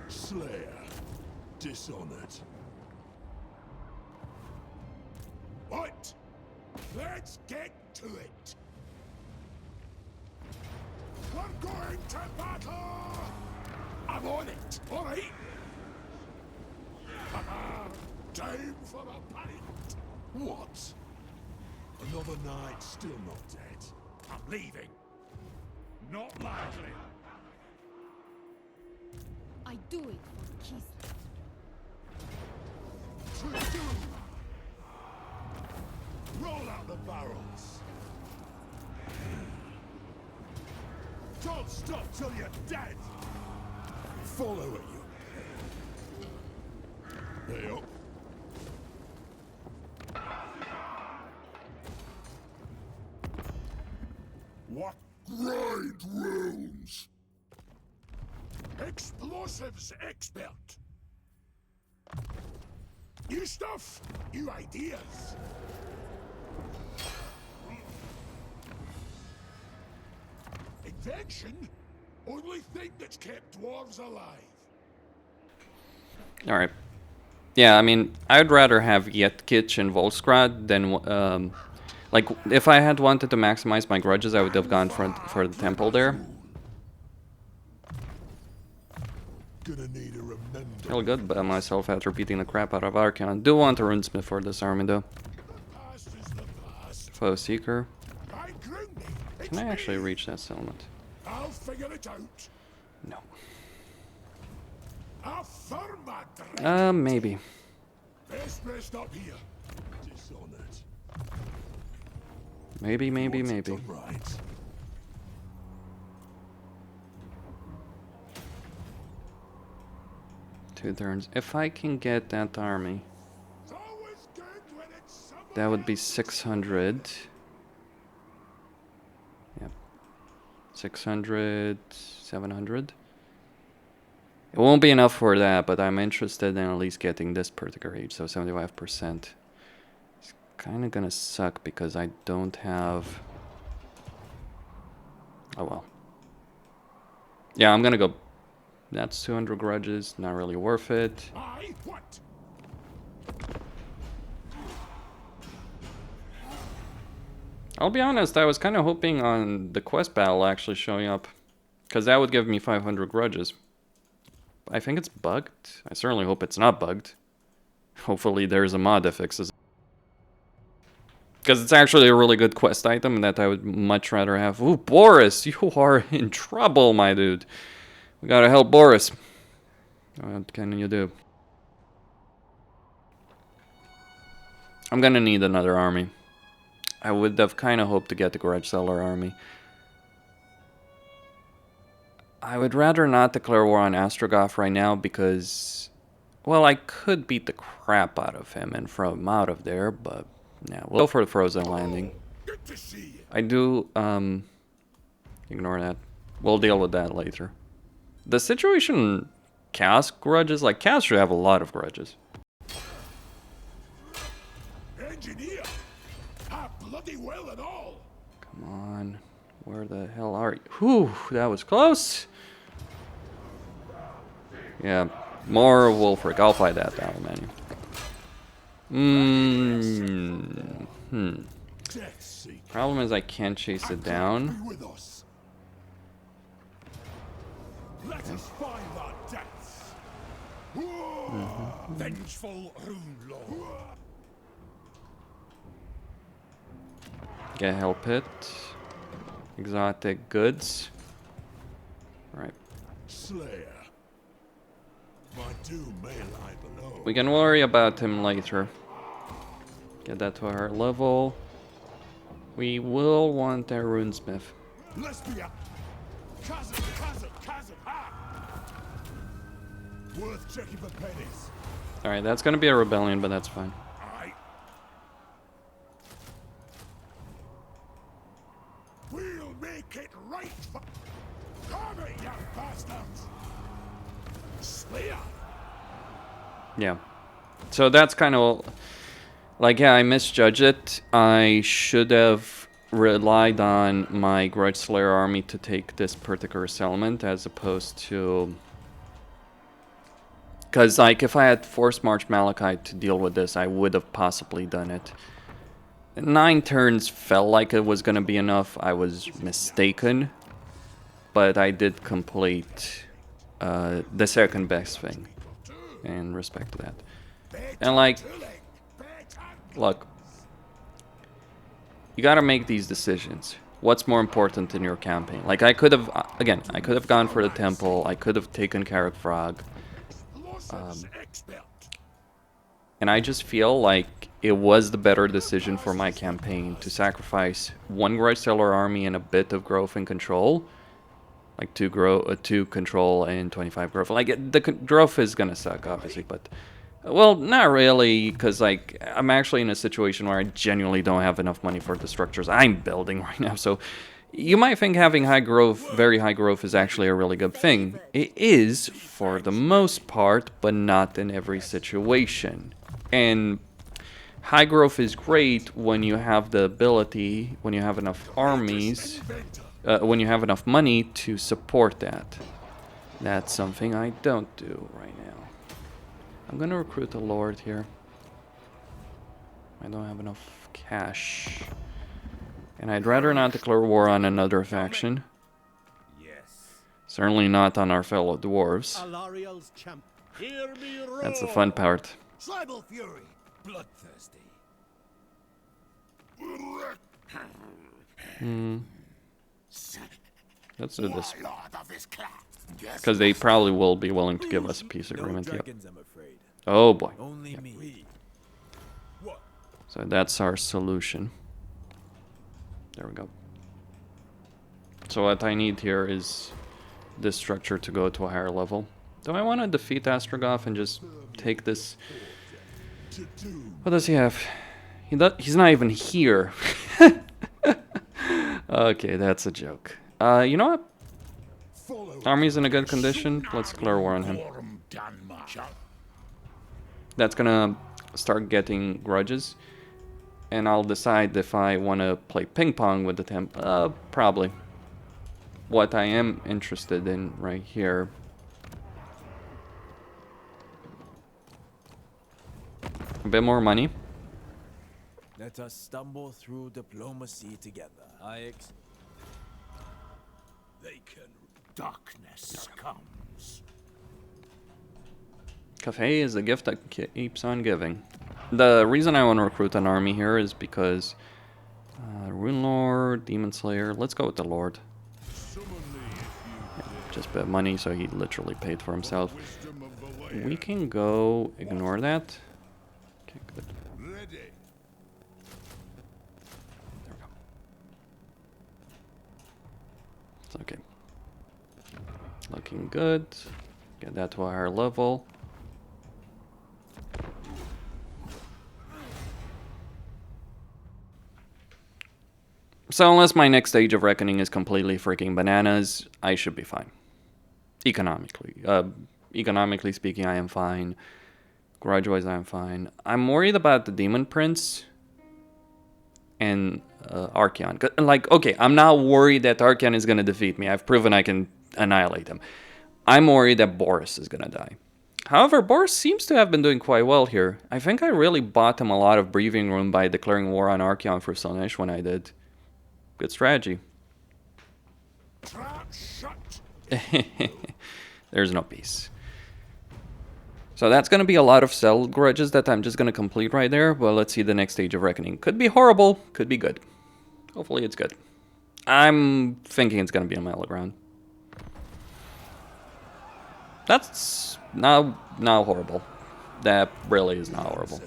Slayer. Dishonored. Right. Let's get to it. We're going to battle! I'm on it, alright? Time for a pint. What? Another night still not dead. I'm leaving. Not likely. I do it for Kislev. To do. Roll out the barrels. not stop till you're dead. Follow it, you. Hey up. What? Grind runes. Explosives expert. New stuff, new ideas. Invention? Only thing that's kept dwarves alive. Alright. Yeah, I mean, I'd rather have Yetkich and Volskrad than, like, if I had wanted to maximize my grudges, I would have gone for the temple there. Gonna need a remember. Feel good about myself after beating the crap out of Archaon. Do want a runesmith for this army, though. Past is the past. Foe Seeker. I ground me. It's Can I actually me. reach that settlement? I'll figure it out. No. I'll firm my dread. Maybe. Best rest up here. Dishonored. Maybe. Done right. 2 turns. If I can get that army, It's always good when it's someone that would be else's. 600. Yep. 600, 700. It won't be enough for that, but I'm interested in at least getting this particular age, so 75%. It's kind of gonna suck because I don't have... Oh well. Yeah, I'm gonna go... That's 200 grudges, not really worth it. Aye, what? I'll be honest, I was kind of hoping on the quest battle actually showing up, because that would give me 500 grudges. I think it's bugged. I certainly hope it's not bugged. Hopefully there's a mod that fixes it. Because it's actually a really good quest item that I would much rather have. Ooh, Boris, you are in trouble, my dude. We gotta help Boris. What can you do? I'm gonna need another army. I would have kind of hoped to get the Grudge Seller army. I would rather not declare war on Astragoth right now because, well, I could beat the crap out of him and throw him out of there, but yeah, we'll go for the frozen landing. Good to see you. I do, ignore that. We'll deal with that later. The situation Chaos grudges, like Chaos should have a lot of grudges. Engineer. Ah, bloody well and all. Come on, where the hell are you? Whew, that was close. Yeah, more Wulfrik. I'll fight that down, menu. Death seeker. Problem is I can't chase it down. Be with us. Let us find our deaths. Vengeful rune lord. Get help hit. Exotic goods. Right. Slayer. My doom may lie below. We can worry about him later. Get that to our level. We will want our runesmith. Let's be up. Chasm, ha! Worth checking for pennies. Alright, that's gonna be a rebellion, but that's fine. Aye. We'll make it right for... Come it, you bastards! Slayer! Yeah. So that's kind of... Like, yeah, I misjudged it. I should have relied on my Grudge Slayer army to take this particular settlement as opposed to... Because, like, if I had forced March Malakai to deal with this, I would have possibly done it. 9 turns felt like it was going to be enough. I was mistaken. But I did complete the second best thing in respect to that. And, like, look, you gotta make these decisions. What's more important in your campaign? Like, I could have, again, I could have gone for the temple. I could have taken care of Throgg. And I just feel like it was the better decision for my campaign to sacrifice one Grudge Seller army and a bit of growth and control like 2 control and 25 growth. Like the growth is gonna suck, obviously, but well, not really, because like I'm actually in a situation where I genuinely don't have enough money for the structures I'm building right now. So you might think having high growth, very high growth, is actually a really good thing. It is for the most part, but not in every situation. And high growth is great when you have the ability, when you have enough armies, when you have enough money to support that. That's something I don't do right now. I'm gonna recruit a lord here. I don't have enough cash. And I'd rather not declare war on another faction. Certainly not on our fellow dwarves. Alariel's champ. Hear me roar. That's the fun part. Tribal fury, bloodthirsty. Let's do this. Lord of his clan. Yes, Because they probably will be willing to give us a peace agreement. Yep. Dragons, I'm afraid. Oh boy. Only me. So that's our solution. There we go. So what I need here is this structure to go to a higher level. Do I want to defeat Astragoth and just take this? What does he have? He's not even here. Okay, that's a joke. You know what? Army's in a good condition. Let's declare war on him. That's gonna start getting grudges. And I'll decide if I want to play ping pong with the temp. Probably. What I am interested in right here. A bit more money. Let us stumble through diplomacy together. They can. Darkness comes. Cafe is the gift that keeps on giving. The reason I want to recruit an army here is because Rune Lord, Demon Slayer. Let's go with the Lord. Yeah, just bet money, so he literally paid for himself. We can go ignore that. Okay, good. Ready. There we go. It's okay. Looking good. Get that to a higher level. So unless my next stage of reckoning is completely freaking bananas, I should be fine. Economically. Economically speaking, I am fine. Grudge-wise, I am fine. I'm worried about the Demon Prince and Archaon. Like, okay, I'm not worried that Archaon is going to defeat me. I've proven I can annihilate him. I'm worried that Boris is going to die. However, Boris seems to have been doing quite well here. I think I really bought him a lot of breathing room by declaring war on Archaon for Slaanesh when I did. Good strategy. Trap shut. There's no peace. So that's going to be a lot of cell grudges that I'm just going to complete right there. But let's see the next stage of reckoning. Could be horrible. Could be good. Hopefully it's good. I'm thinking it's going to be a middle ground. That's not horrible. That really is not horrible.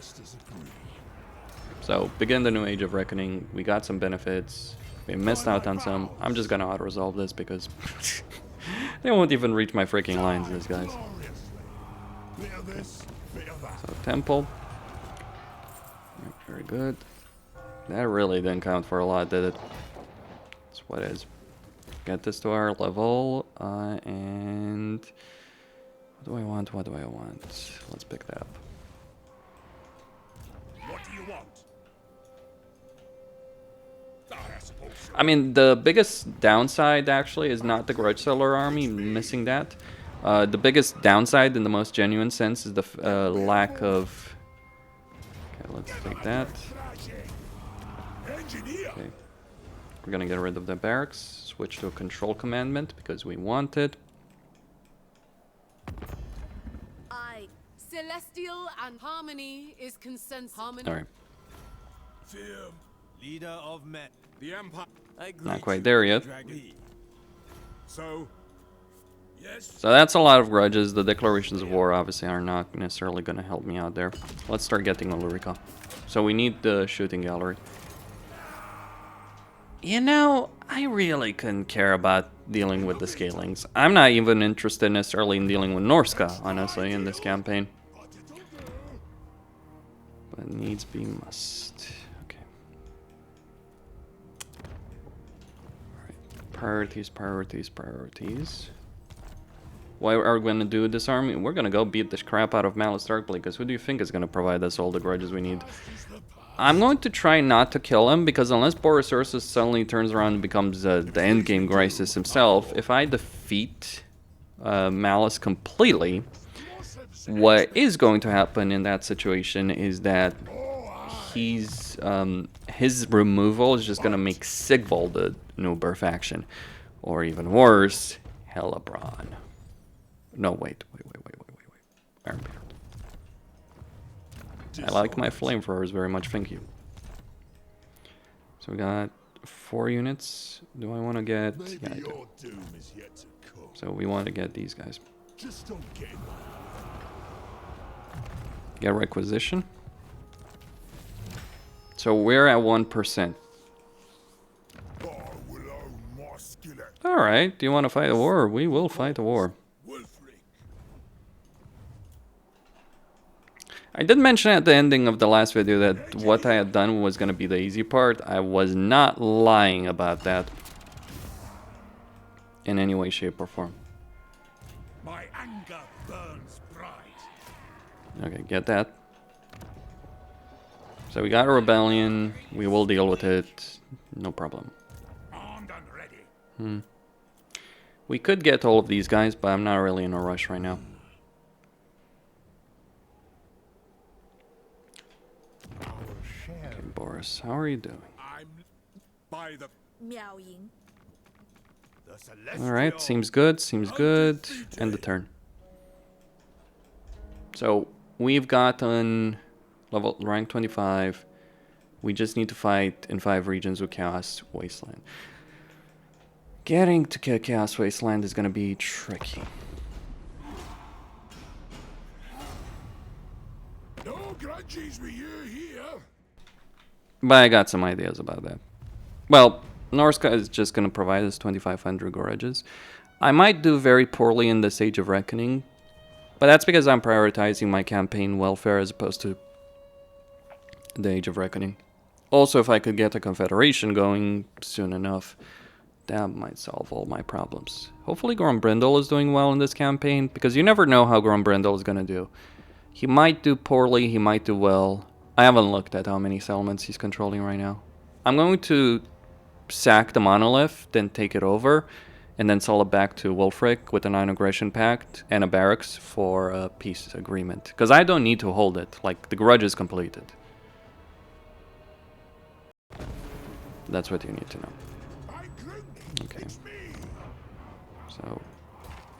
So begin the new age of reckoning. We got some benefits. We missed out on some. I'm just gonna auto-resolve this because they won't even reach my freaking lines, these guys. So temple. Yep, very good. That really didn't count for a lot, did it? That's what it is. Get this to our level, and what do I want? What do I want? Let's pick that up. What do you want? I mean, the biggest downside actually is not the Grudge Seller army, missing that. The biggest downside in the most genuine sense is the lack of... Okay, let's take that. Okay. We're gonna get rid of the barracks, switch to a control commandment because we want it. Celestial and harmony is consensus. Harmony. Alright. Leader of men. The Empire. Not quite there yet. So, yes. So that's a lot of grudges. The declarations of war obviously are not necessarily going to help me out there. Let's start getting Ulrika. So we need the shooting gallery. You know, I really couldn't care about dealing with the scalings. I'm not even interested necessarily in dealing with Norsca, honestly, in this campaign. But needs be must. Okay. Alright. Priorities, priorities, priorities. What are we going to do with this army? We're going to go beat the crap out of Malus Darkblade, because who do you think is going to provide us all the grudges we need? I'm going to try not to kill him, because unless Boris Ursus suddenly turns around and becomes the endgame crisis himself, if I defeat Malus completely, what is going to happen in that situation is that his removal is just going to make Sigvald the Nuber faction. Or even worse, Hellebron. No, wait. Ironbeard. I like my flamethrowers very much, thank you. So we got 4 units. Do I want to get... Yeah, I do. So we want to get these guys. Get requisition. So we're at 1%. Alright, do you want to fight a war? We will fight a war. I did mention at the ending of the last video that what I had done was going to be the easy part. I was not lying about that in any way, shape, or form. My anger burns bright. Okay, get that. So we got a rebellion. We will deal with it. No problem. Armed and ready. We could get all of these guys, but I'm not really in a rush right now. Okay, Boris, how are you doing? I'm by the Meowing. Alright, seems good, seems good. End the turn. So, we've gotten level rank 25. We just need to fight in 5 regions with Chaos Wasteland. Getting to Chaos Wasteland is going to be tricky. No grudges with you here. But I got some ideas about that. Well, Norsca is just going to provide us 2,500 grudges. I might do very poorly in this Age of Reckoning, but that's because I'm prioritizing my campaign welfare as opposed to the Age of Reckoning. Also, if I could get a Confederation going soon enough, that might solve all my problems. Hopefully Grombrindal is doing well in this campaign, because you never know how Grombrindal is going to do. He might do poorly, he might do well. I haven't looked at how many settlements he's controlling right now. I'm going to sack the monolith, then take it over, and then sell it back to Wulfrik with a non-aggression pact and a barracks for a peace agreement. Because I don't need to hold it, like the grudge is completed. That's what you need to know. Okay. So,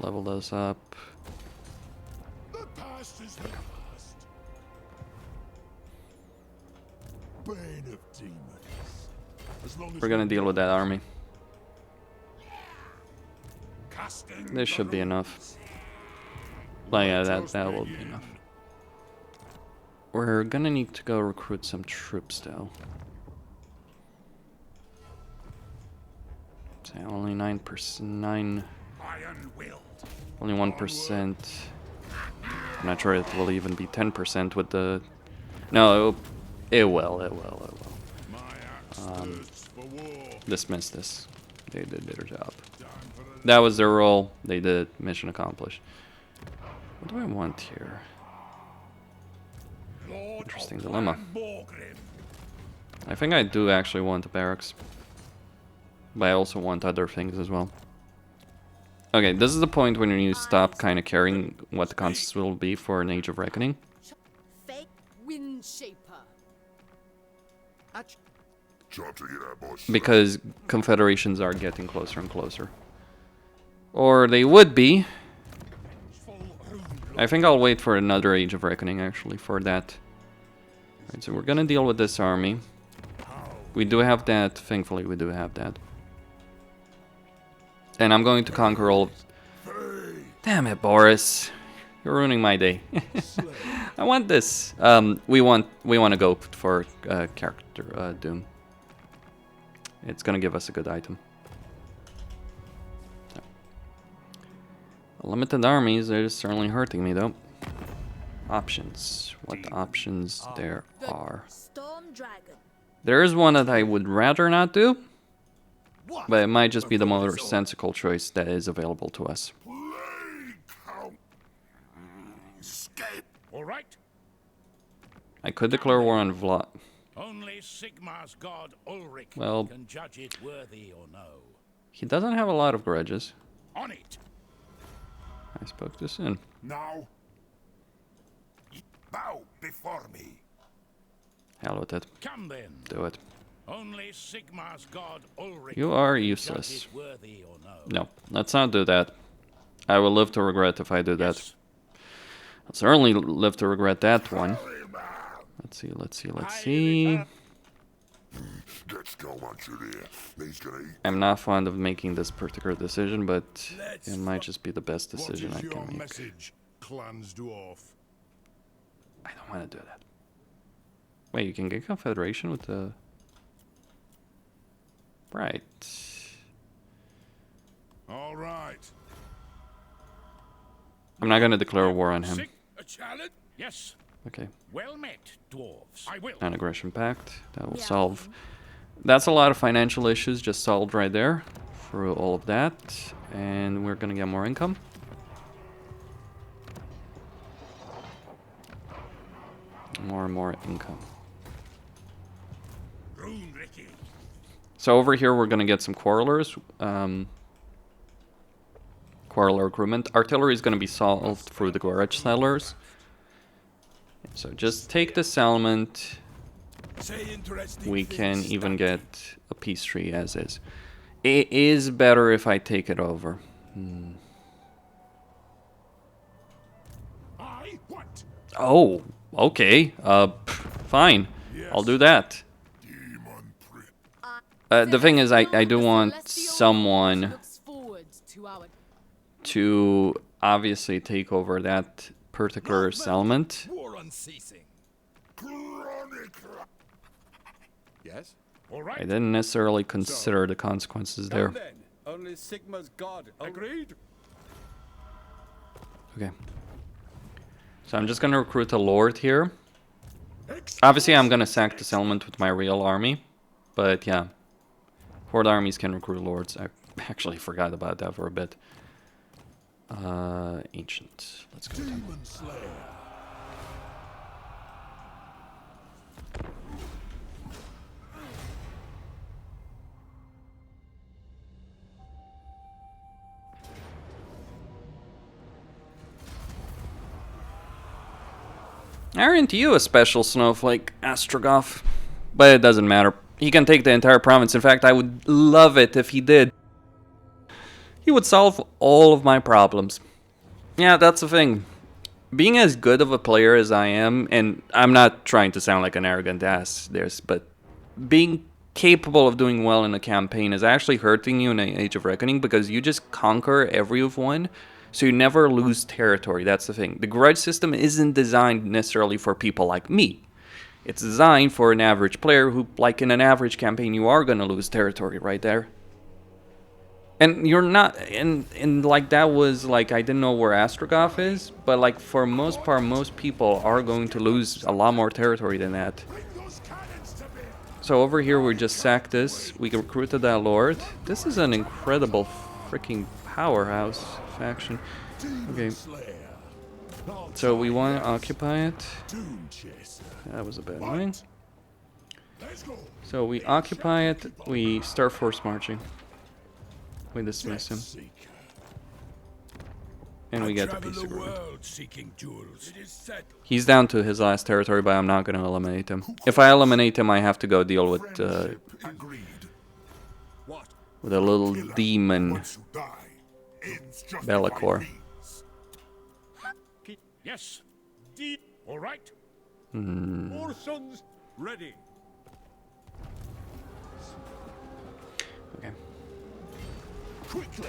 level those up. The past is the past. Bane of demons. As long as We're gonna deal with that army. casting This should be enough. Well, yeah, that will be enough. We're gonna need to go recruit some troops, though. So only 9%, only 1%. I'm not sure it will even be 10% with the. No, it will. Dismiss this. They did their job. That was their role. They did. Mission accomplished. What do I want here? Interesting dilemma. I think I do actually want the barracks. But I also want other things as well. Okay, this is the point when you stop kind of caring what the concepts will be for an Age of Reckoning. Fake. Wind Shaper. Because confederations are getting closer and closer. Or they would be. I think I'll wait for another Age of Reckoning actually for that. Right, so we're gonna deal with this army. We do have that, thankfully we do have that. And I'm going to conquer all... Damn it, Boris. You're ruining my day. I want this. We want to go for character doom. it's gonna give us a good item. So. Limited armies are certainly hurting me though. Options. What options there are? Storm Dragon. There is one that I would rather not do, but it might just be the more sensible choice that is available to us. Escape. All right. I could declare war on Vlad. Only Sigmar's god Wulfrik Well, can judge it worthy or no. he doesn't have a lot of grudges. On it. I spoke this in. Now. Bow before me. Hell with it. Come then. Do it. Only Sigmar's god Wulfrik. You are can useless. judge it worthy or no. No, let's not do that. I will live to regret if I do that. Yes. I'll certainly live to regret that one. Let's see, let's see, let's see. I'm not fond of making this particular decision, but it might just be the best decision I can make. Message, Clans Dwarf? I don't want to do that. Wait, you can get Confederation with the... Right. All right. I'm not going to declare war on him. A challenge? Yes. Okay. Well met, dwarves. I will. Non-aggression pact. That will solve... That's a lot of financial issues just solved right there. Through all of that. And we're going to get more income. More and more income. So over here we're going to get some quarrelers. Quarreler recruitment. Artillery is going to be solved through the garage sellers. So just take the settlement. We can even get a peace tree as is. It is better if I take it over. Oh, okay. Fine. I'll do that. The thing is, I do want someone to obviously take over that particular settlement. Yes. All right. I didn't necessarily consider the consequences there. Only Sigmar's god. Agreed. Okay. So I'm just gonna recruit a lord here. Obviously, I'm gonna sack the settlement with my real army, but yeah, horde armies can recruit lords. I actually forgot about that for a bit. Ancient. Let's go. Demon Slayer. Aren't you a special snowflake, Astragoth? But it doesn't matter. He can take the entire province. In fact, I would love it if he did. He would solve all of my problems. Yeah, that's the thing. Being as good of a player as I am, and I'm not trying to sound like an arrogant ass, but being capable of doing well in a campaign is actually hurting you in an Age of Reckoning because you just conquer everyone. So you never lose territory. That's the thing. The grudge system isn't designed necessarily for people like me. It's designed for an average player who, like in an average campaign, you are going to lose territory right there. And you're not, and like that was like, I didn't know where Astragoth is, but like for most part, most people are going to lose a lot more territory than that. So over here, we just sacked this. We recruited that lord. This is an incredible freaking powerhouse faction. Okay. So we want to occupy it. That was a bad line. So we occupy it. We start force marching. We dismiss him. And we get the peace agreement. He's down to his last territory, but I'm not going to eliminate him. If I eliminate him, I have to go deal with a little demon. Bellicor. Yes. All right. More sons ready. Okay. Quickly.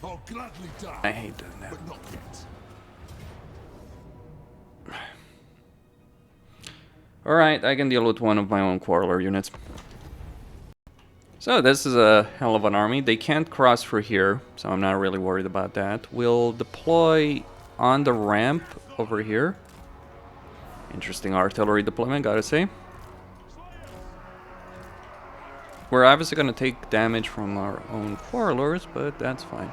I'll gladly die. I hate doing that. But not yet. Alright, I can deal with one of my own Quarreler units. So this is a hell of an army. They can't cross through here, so I'm not really worried about that. We'll deploy on the ramp over here. Interesting artillery deployment, gotta say. We're obviously gonna take damage from our own Quarrelers, but that's fine.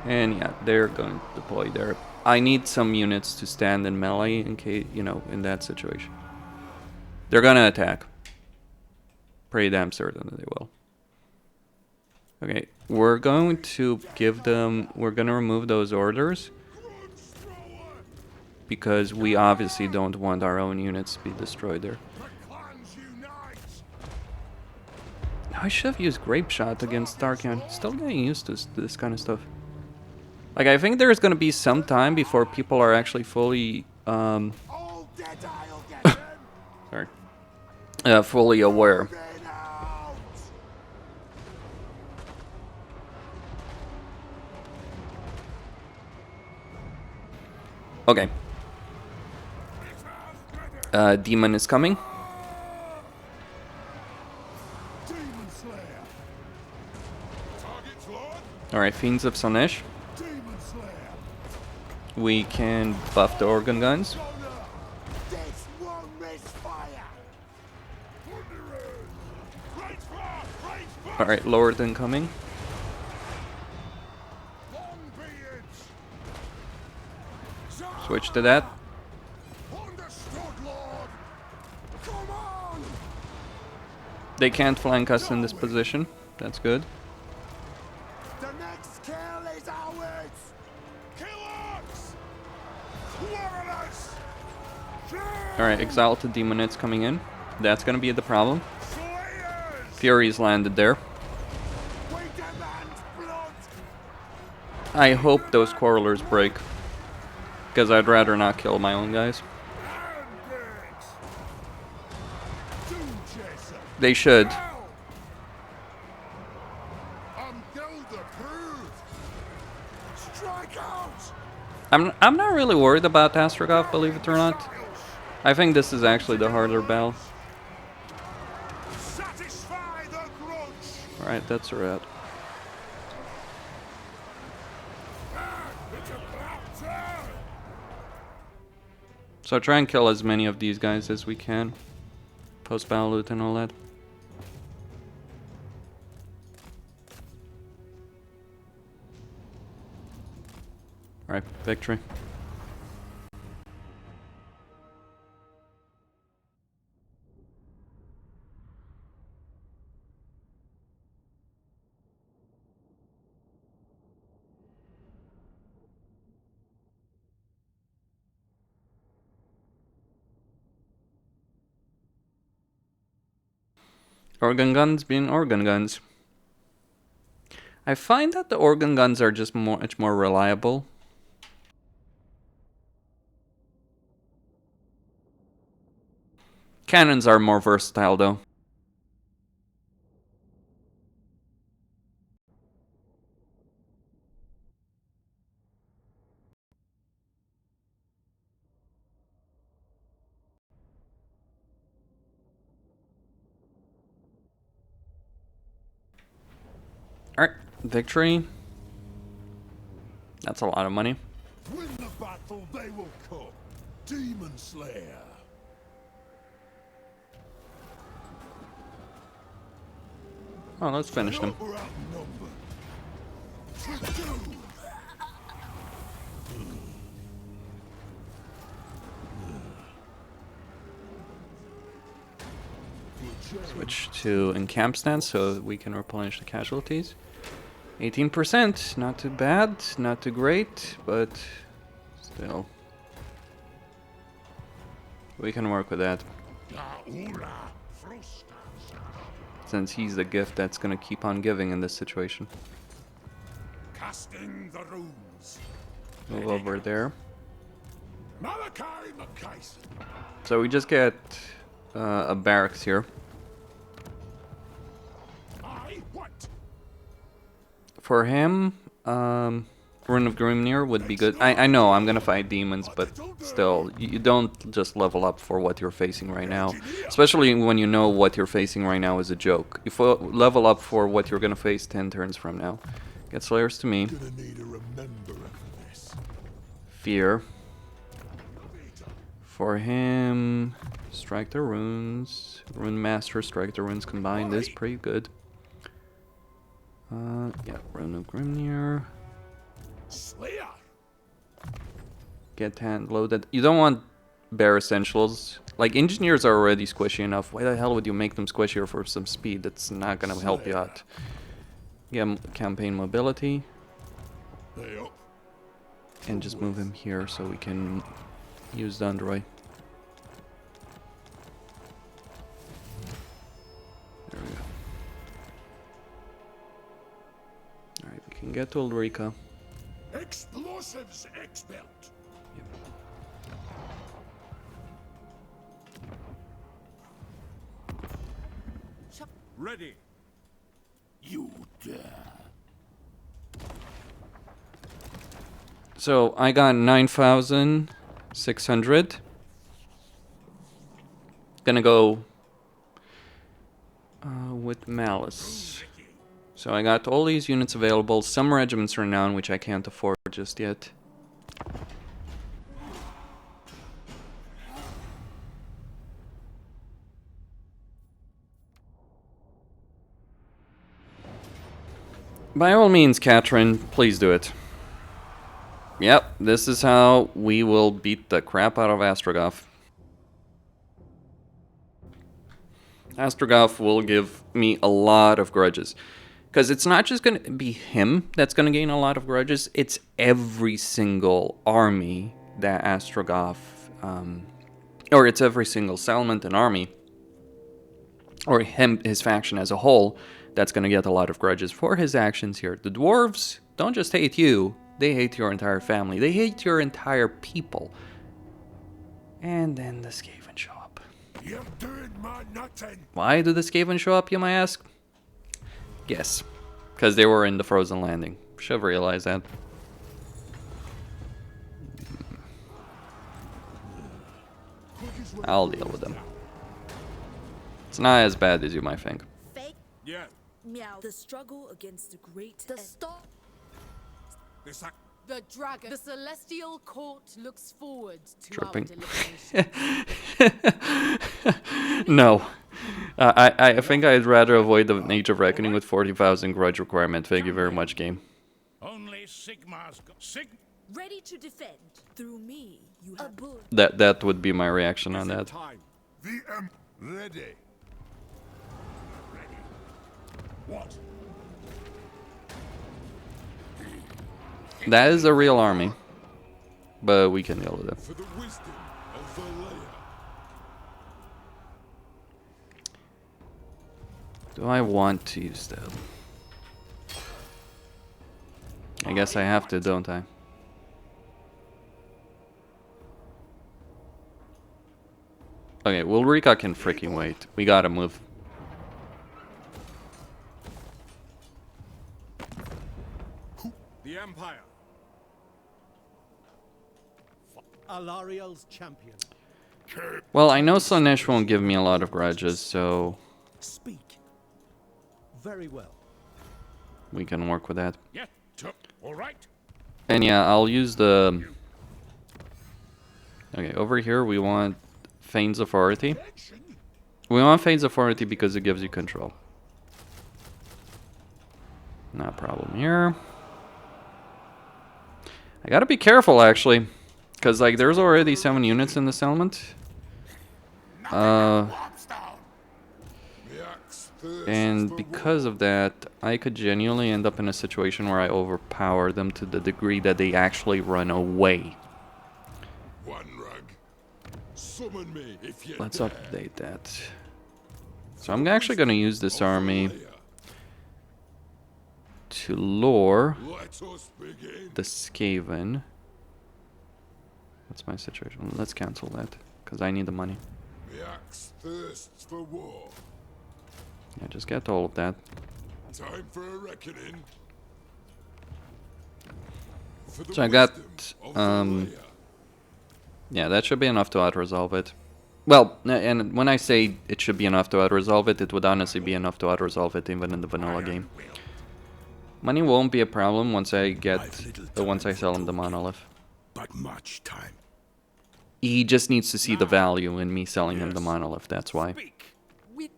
And yeah, they're going to deploy there. I need some units to stand in melee in case, you know, in that situation. They're gonna attack. Pretty damn certain that they will. Okay, we're going to give them... We're gonna remove those orders. Because we obviously don't want our own units to be destroyed there. I should have used Grape Shot against Archaon. Still getting used to this kind of stuff. Like, I think there's gonna be some time before people are actually fully... sorry. Fully aware. Okay. Demon is coming. Alright, Fiends of Sonesh. We can buff the organ guns. Alright, Lord incoming. Switch to that. They can't flank us in this position. That's good. The next kill is ours. Kill us. Warriors. Alright, Exalted Demonites coming in. That's gonna be the problem. Furies landed there. I hope those Quarrelers break. Because I'd rather not kill my own guys. They should. I'm not really worried about Astragoth, believe it or not. I think this is actually the harder battle. Alright, that's a rat. So try and kill as many of these guys as we can. Post-battle loot and all that. Alright, victory. Organ guns being organ guns. I find that the organ guns are just much more reliable. Cannons are more versatile though. Alright, victory. That's a lot of money. Win the battle, they will come. Demon Slayer. Oh, let's finish them. We're outnumbered. For two. Switch to encamp stance so we can replenish the casualties. 18%, not too bad, not too great, but still. We can work with that. Since he's the gift that's gonna keep on giving in this situation. Casting the runes. Move over there. Malakai Makaisson. So we just get a barracks here. What? For him, Rune of Grimnir would be good. I know I'm gonna fight demons, but still, you don't just level up for what you're facing right now. Especially when you know what you're facing right now is a joke. You level up for what you're gonna face 10 turns from now. Get Slayers to me. Gonna need a rememberer for this. Fear. For him, Strike the Runes. Rune Master, Strike the Runes combined is pretty good. Yeah, Rune of Grimnir. Slayer. Get hand loaded. You don't want bare essentials. Like, engineers are already squishy enough. Why the hell would you make them squishier for some speed? That's not gonna help you out. Get campaign mobility. Hey up. And just move him here so we can use the Android. There we go. Alright, we can get to Ulrika. Explosives expert. Ready. You dare. So I got 9,600. Gonna go with Malus. So I got all these units available. Some regiments renowned, which I can't afford just yet. By all means, Katrin, please do it. Yep, this is how we will beat the crap out of Astragoth. Astragoth will give me a lot of grudges. Because it's not just going to be him that's going to gain a lot of grudges, it's every single army that Astragoth, or it's every single settlement and army, or his faction as a whole, that's going to get a lot of grudges for his actions here. The dwarves don't just hate you, they hate your entire family. They hate your entire people. And then the Skaven show up. You're doing my nothing. Why do the Skaven show up, you might ask? Yes, because they were in the Frozen Landing. Should have realized that. I'll deal with them. It's not as bad as you might think. Fake Yeah. meow. The struggle against the great. The stop. This The dragon. The celestial court looks forward to Tripping. our deliberation. No. I think I'd rather avoid the Age of Reckoning with 40,000 grudge requirement. Thank you very much, game. Only Sigmar's Ready to defend. Through me, you have a bull. That would be my reaction on that. Time. The ready. Ready. What? That is a real army. But we can deal with it. For the wisdom of Valea. Do I want to use that? I guess I have to, don't I? Okay, Wulfrik can freaking wait. We gotta move. The Empire. Alariel's champion. Well, I know Slanesh won't give me a lot of grudges, so Speak. Very well. we can work with that. Yeah, all right. And yeah, I'll use the... Okay, over here we want Feigns Authority. We want Feigns Authority because it gives you control. Not a problem here. I gotta be careful, actually. Because, like, there's already 7 units in the settlement. And because of that, I could genuinely end up in a situation where I overpower them to the degree that they actually run away. One rug. Summon me if you Let's dare. update that. So I'm actually going to use this army to lure Let us begin. the Skaven. What's my situation? Let's cancel that, because I need the money. The axe thirsts for war. Yeah, just get all of that. Time for a reckoning. For the So I got, wisdom of the layer. yeah, that should be enough to auto-resolve it. Well, and when I say it should be enough to auto-resolve it, it would honestly be enough to auto-resolve it even in the vanilla game. Money won't be a problem once I get, once I sell him the monolith. But much time. He just needs to see the value in me selling him the monolith, that's why. With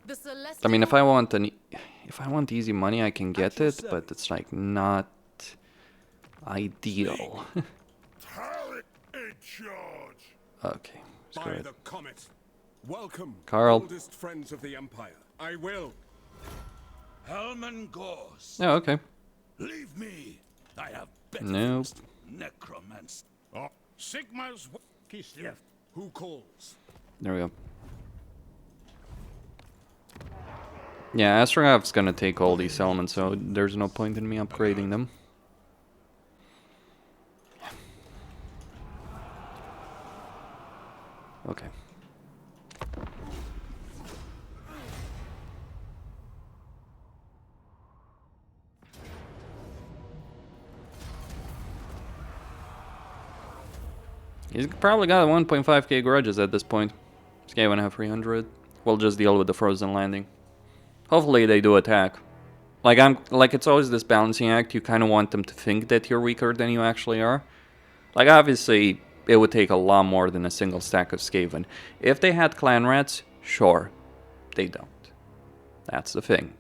the celestial. I mean, if I want easy money, I can get it, but it's like not ideal. Talent in charge. Okay, By screw it. the comet. Welcome, Carl. oldest friends of the Empire. I will. Helman Gors. Oh, okay. Leave me. I have better Nope. things. Necromancer. Oh, Sigma's. Kislev. Who calls? There we go. Yeah, Astragoth's gonna take all these elements, so there's no point in me upgrading them. Okay. He's probably got 1.5k grudges at this point. This guy won't have 300. We'll just deal with the frozen landing. Hopefully they do attack. Like it's always this balancing act. You kind of want them to think that you're weaker than you actually are. Like obviously it would take a lot more than a single stack of Skaven. If they had clan rats, sure. They don't. That's the thing.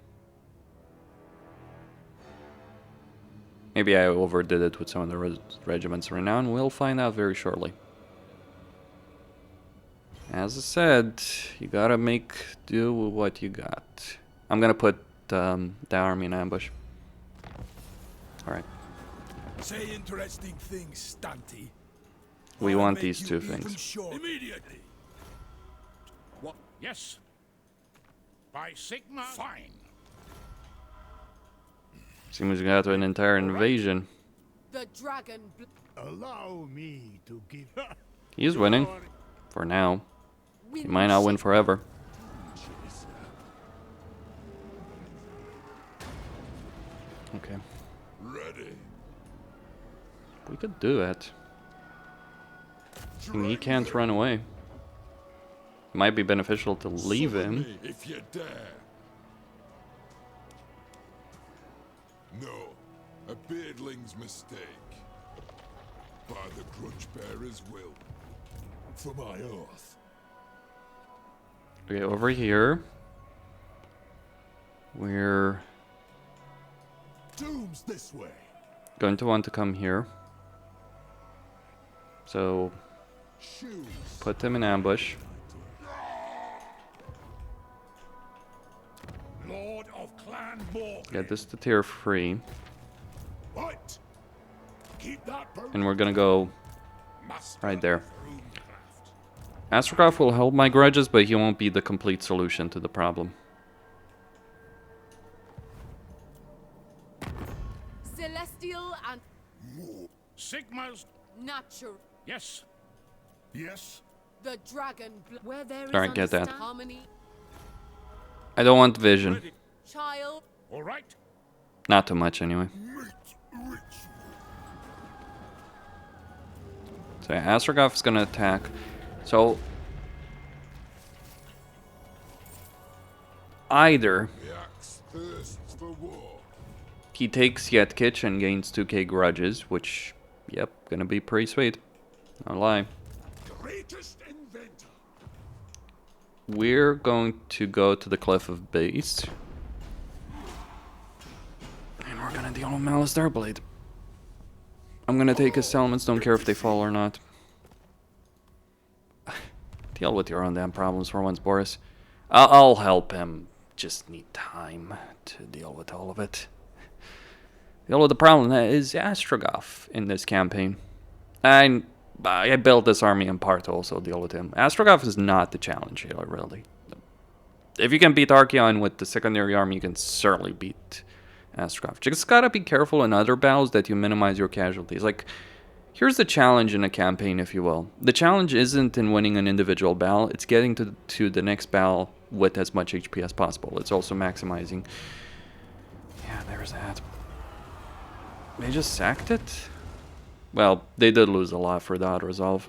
Maybe I overdid it with some of the regiments right now, and we'll find out very shortly. As I said, you gotta make do with what you got. I'm gonna put the army in ambush. Alright. Say interesting things, Stunty. We I'll want make these you two even things. sure. Immediately. What? Yes. By Sigma. Fine. Seems we got an entire invasion. The dragon. Allow me to give. He's winning. For now. He might not win forever. Okay. Ready. We could do it. I mean, he can't run away. It might be beneficial to leave Summon him. me if you dare. No, a beardling's mistake. By the grudge bearer's will. For my oath. Okay, over here. We're Doom's this way. going to want to come here. So, Shoes. put him in ambush. Lord of Clan Morgan. Get this to tier 3. What? Keep that And we're gonna go Master right there. of Runecraft. Astragoth will help my grudges, but he won't be the complete solution to the problem. Celestial and Sigma's. natural. Yes. Yes. The dragon. Where there is Alright, get that. harmony. I don't want vision. Child. All right. Not too much, anyway. So yeah, Astragoth's gonna attack. So either The axe thirsts for war. he takes Yetkich and gains 2k grudges, which, yep, gonna be pretty sweet. No lie. Greatest inventor. We're going to go to the Cliff of Beasts. And we're gonna deal with Malus Darkblade. I'm gonna take his settlements, don't care if they fall or not. Deal with your own damn problems for once, Boris. I'll help him. Just need time to deal with all of it. Deal with the problem that is Astragoth in this campaign. I built this army in part to also deal with him. Astragoth is not the challenge here, really. If you can beat Archaon with the secondary army, you can certainly beat Astragoth. Just gotta be careful in other battles that you minimize your casualties. Like, here's the challenge in a campaign, if you will. The challenge isn't in winning an individual battle, it's getting to the next battle with as much HP as possible. It's also maximizing. Yeah, there's that. They just sacked it? Well, they did lose a lot for the auto-resolve.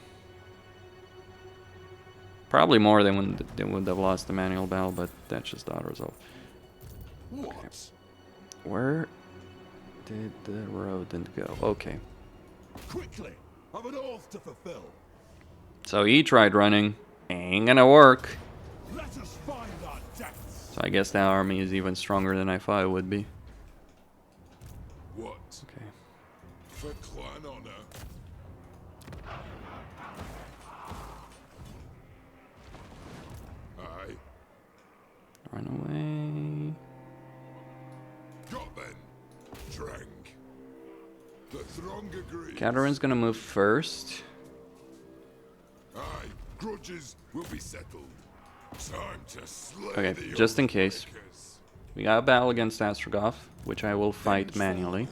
Probably more than when they would have lost the manual battle, but that's just the auto-resolve. What? Okay. Where did the rodent go? Okay. Quickly! I've an oath to fulfill. So he tried running. Ain't gonna work. Let us find our depths. So I guess that army is even stronger than I thought it would be. What? Okay. For clan honor. Aye. Run away. Got then. Drank. The throng agrees. Catherine's gonna move first. Aye. Grudges will be settled. Time to slay Okay, the just in case. Wulfriks. We got a battle against Astragoth, which I will fight manually.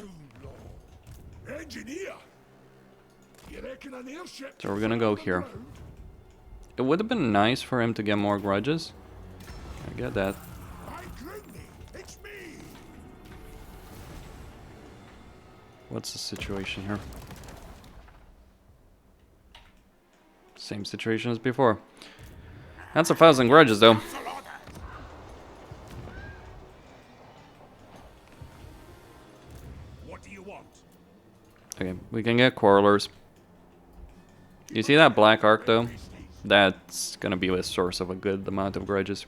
Engineer. You reckon an airship So we're gonna go here. It would have been nice for him to get more grudges. I get that. My goodness, it's me. What's the situation here? Same situation as before. That's 1,000 grudges, though. What do you want? Okay, we can get quarrelers. You see that black arc, though? That's gonna be a source of a good amount of grudges.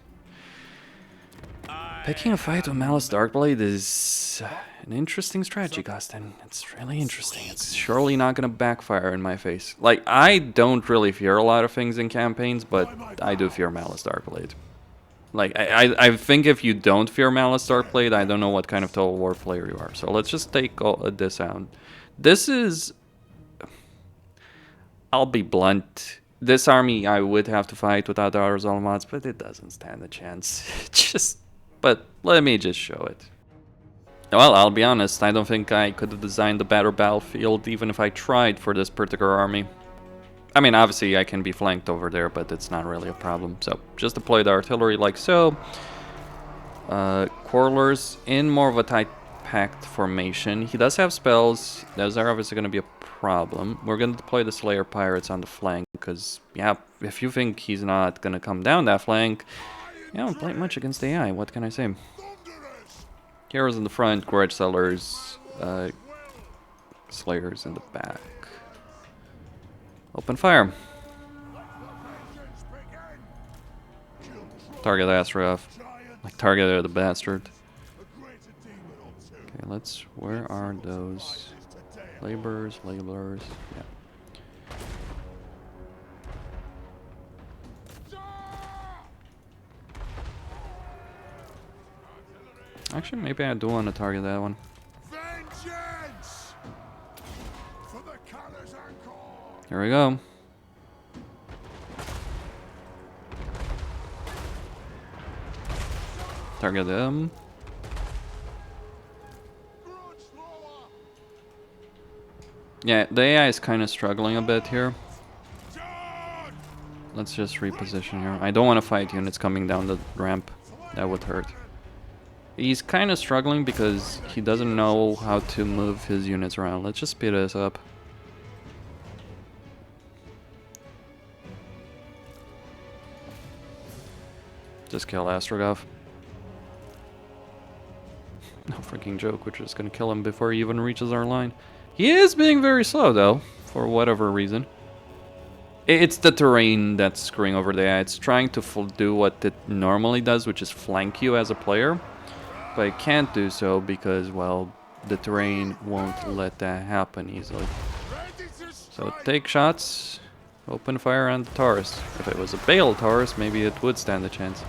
Picking a fight with Malus Darkblade is an interesting strategy, Gustin. It's really interesting. It's surely not gonna backfire in my face. Like, I don't really fear a lot of things in campaigns, but I do fear Malus Darkblade. Like, I think if you don't fear Malus Darkblade, I don't know what kind of Total War player you are. So let's just take all this out. This is... I'll be blunt. This army I would have to fight without the auto-resolve mods, but it doesn't stand a chance. But let me just show it. Well, I'll be honest, I don't think I could have designed a better battlefield even if I tried for this particular army. I mean, obviously I can be flanked over there, but it's not really a problem. So, just deploy the artillery like so. Quarrelers in more of a tight packed formation. He does have spells. Those are obviously going to be a problem. We're going to deploy the Slayer Pirates on the flank, because, yeah, if you think he's not going to come down that flank, you don't play much against AI, what can I say? Heroes in the front, Grudge Sellers, Slayers in the back. Open fire. Target Astragoth. Like, target the bastard. Okay, let's... Where are those? Laborers, labelers, yeah. Actually, maybe I do want to target that one. Vengeance! For the Callous Anchor! Here we go. Target them. Yeah, the AI is kind of struggling a bit here. Let's just reposition here. I don't want to fight units coming down the ramp. That would hurt. He's kind of struggling because he doesn't know how to move his units around. Let's just speed this up. Just kill Astragoth. No freaking joke, we're just gonna kill him before he even reaches our line. He is being very slow though, for whatever reason. It's the terrain that's screwing over the AI. It's trying to do what it normally does, which is flank you as a player. But it can't do so because, well, the terrain won't let that happen easily. So take shots, open fire on the Taurus. If it was a Bale Taurus, maybe it would stand a chance.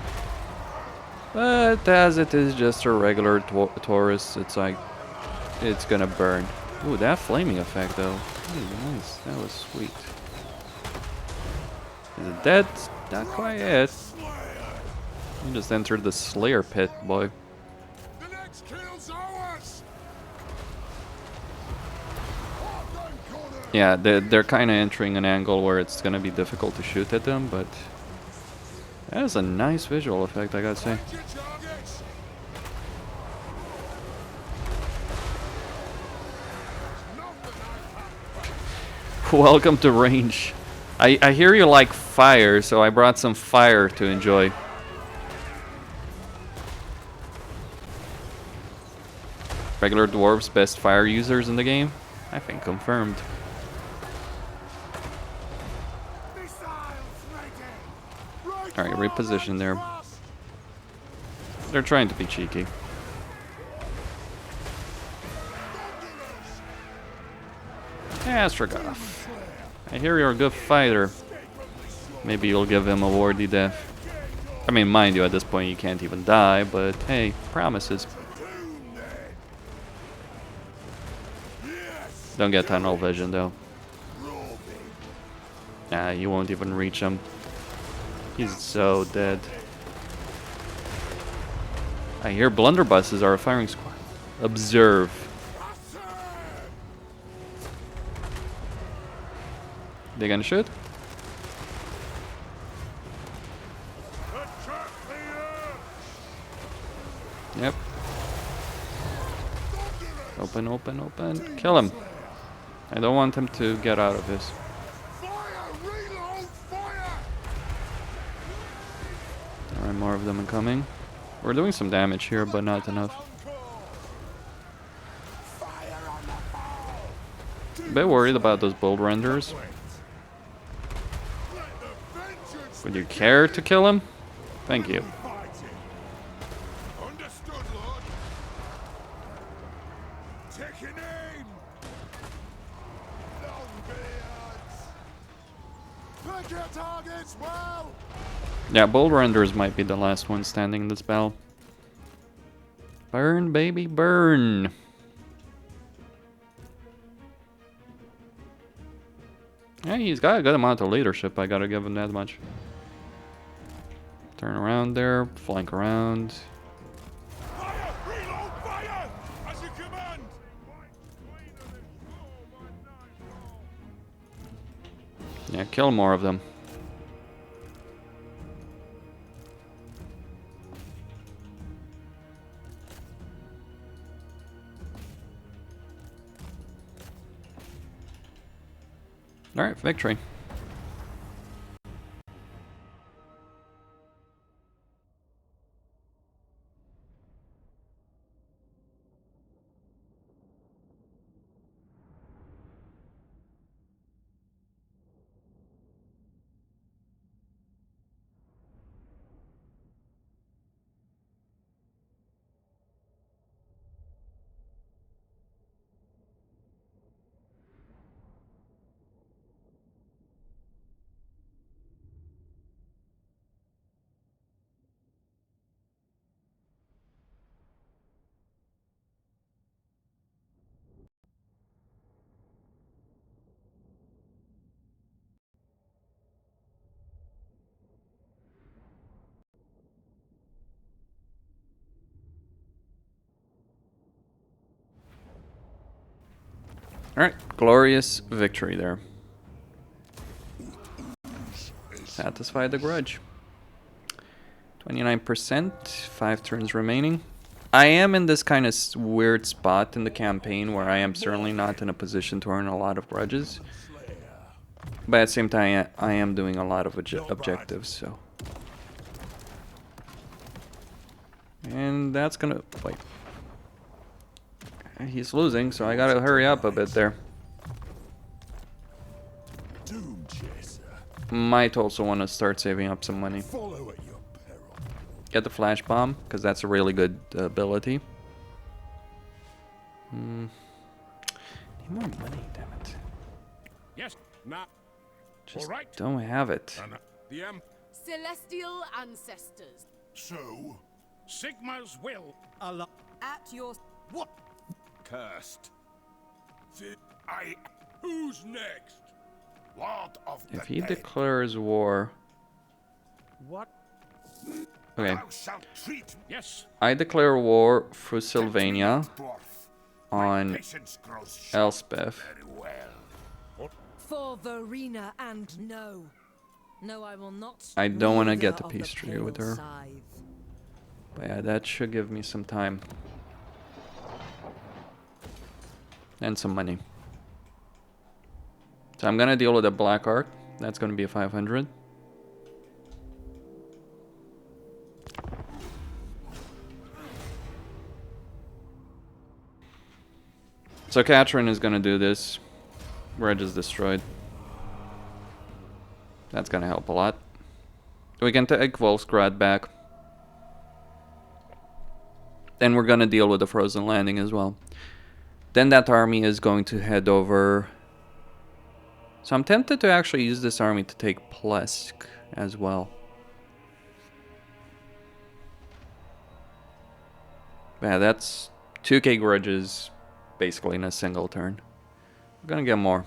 But as it is just a regular Taurus, it's like, it's gonna burn. Ooh, that flaming effect though. Ooh, nice, that was sweet. Is it dead? Not quite yet. You just entered the Slayer pit, boy. The next kill's ours! Yeah, they're kind of entering an angle where it's gonna be difficult to shoot at them, but that is a nice visual effect, I gotta say. Welcome to range. I hear you like fire, so I brought some fire to enjoy. Regular dwarves, best fire users in the game? I think confirmed. Alright, reposition there. They're trying to be cheeky. Astragoth. I hear you're a good fighter. Maybe you'll give him a worthy death. I mean, mind you, at this point you can't even die, but hey, promises. Don't get tunnel vision though. Nah, you won't even reach him. He's so dead. I hear blunderbusses are a firing squad. Observe. They gonna shoot? Yep. Open, open, open. Kill him. I don't want him to get out of this. Alright, more of them are coming. We're doing some damage here, but not enough. A bit worried about those bolt renders. Would you care to kill him? Thank you. Yeah, bolt renders might be the last one standing in this battle. Burn, baby, burn! Yeah, he's got a good amount of leadership, I gotta give him that much. Turn around there, flank around. Fire! Reload fire! As you command! Yeah, kill more of them. Alright, victory. Alright, glorious victory there. Satisfy the grudge. 29%, 5 turns remaining. I am in this kind of weird spot in the campaign where I am certainly not in a position to earn a lot of grudges. But at the same time, I am doing a lot of objectives, so. And that's gonna, wait. He's losing, so I gotta hurry up a bit there. Might also want to start saving up some money. Get the flash bomb, because that's a really good ability. Need more money, damn it. Yes, not. Just All right. don't have it. Celestial ancestors. So? Sigma's will. At your... What? Cursed. Who's next? Lord of If the he dead. declares war... What? Okay. Thou shalt treat Yes. I declare war for Sylvania dwarf. on Patience grows short. Elspeth. Very well. For Verena and no. No, I will not. I don't want to Neither get the of peace treaty pale with her. scythe. But yeah, that should give me some time. And some money. So I'm gonna deal with a black art. That's gonna be a 500. So Katrin is gonna do this. Reg is destroyed. That's gonna help a lot. We can take Volsgrad back. Then we're gonna deal with the Frozen Landing as well. Then that army is going to head over. So I'm tempted to actually use this army to take Plesk as well. Yeah, that's 2k grudges basically in a single turn. We're gonna get more.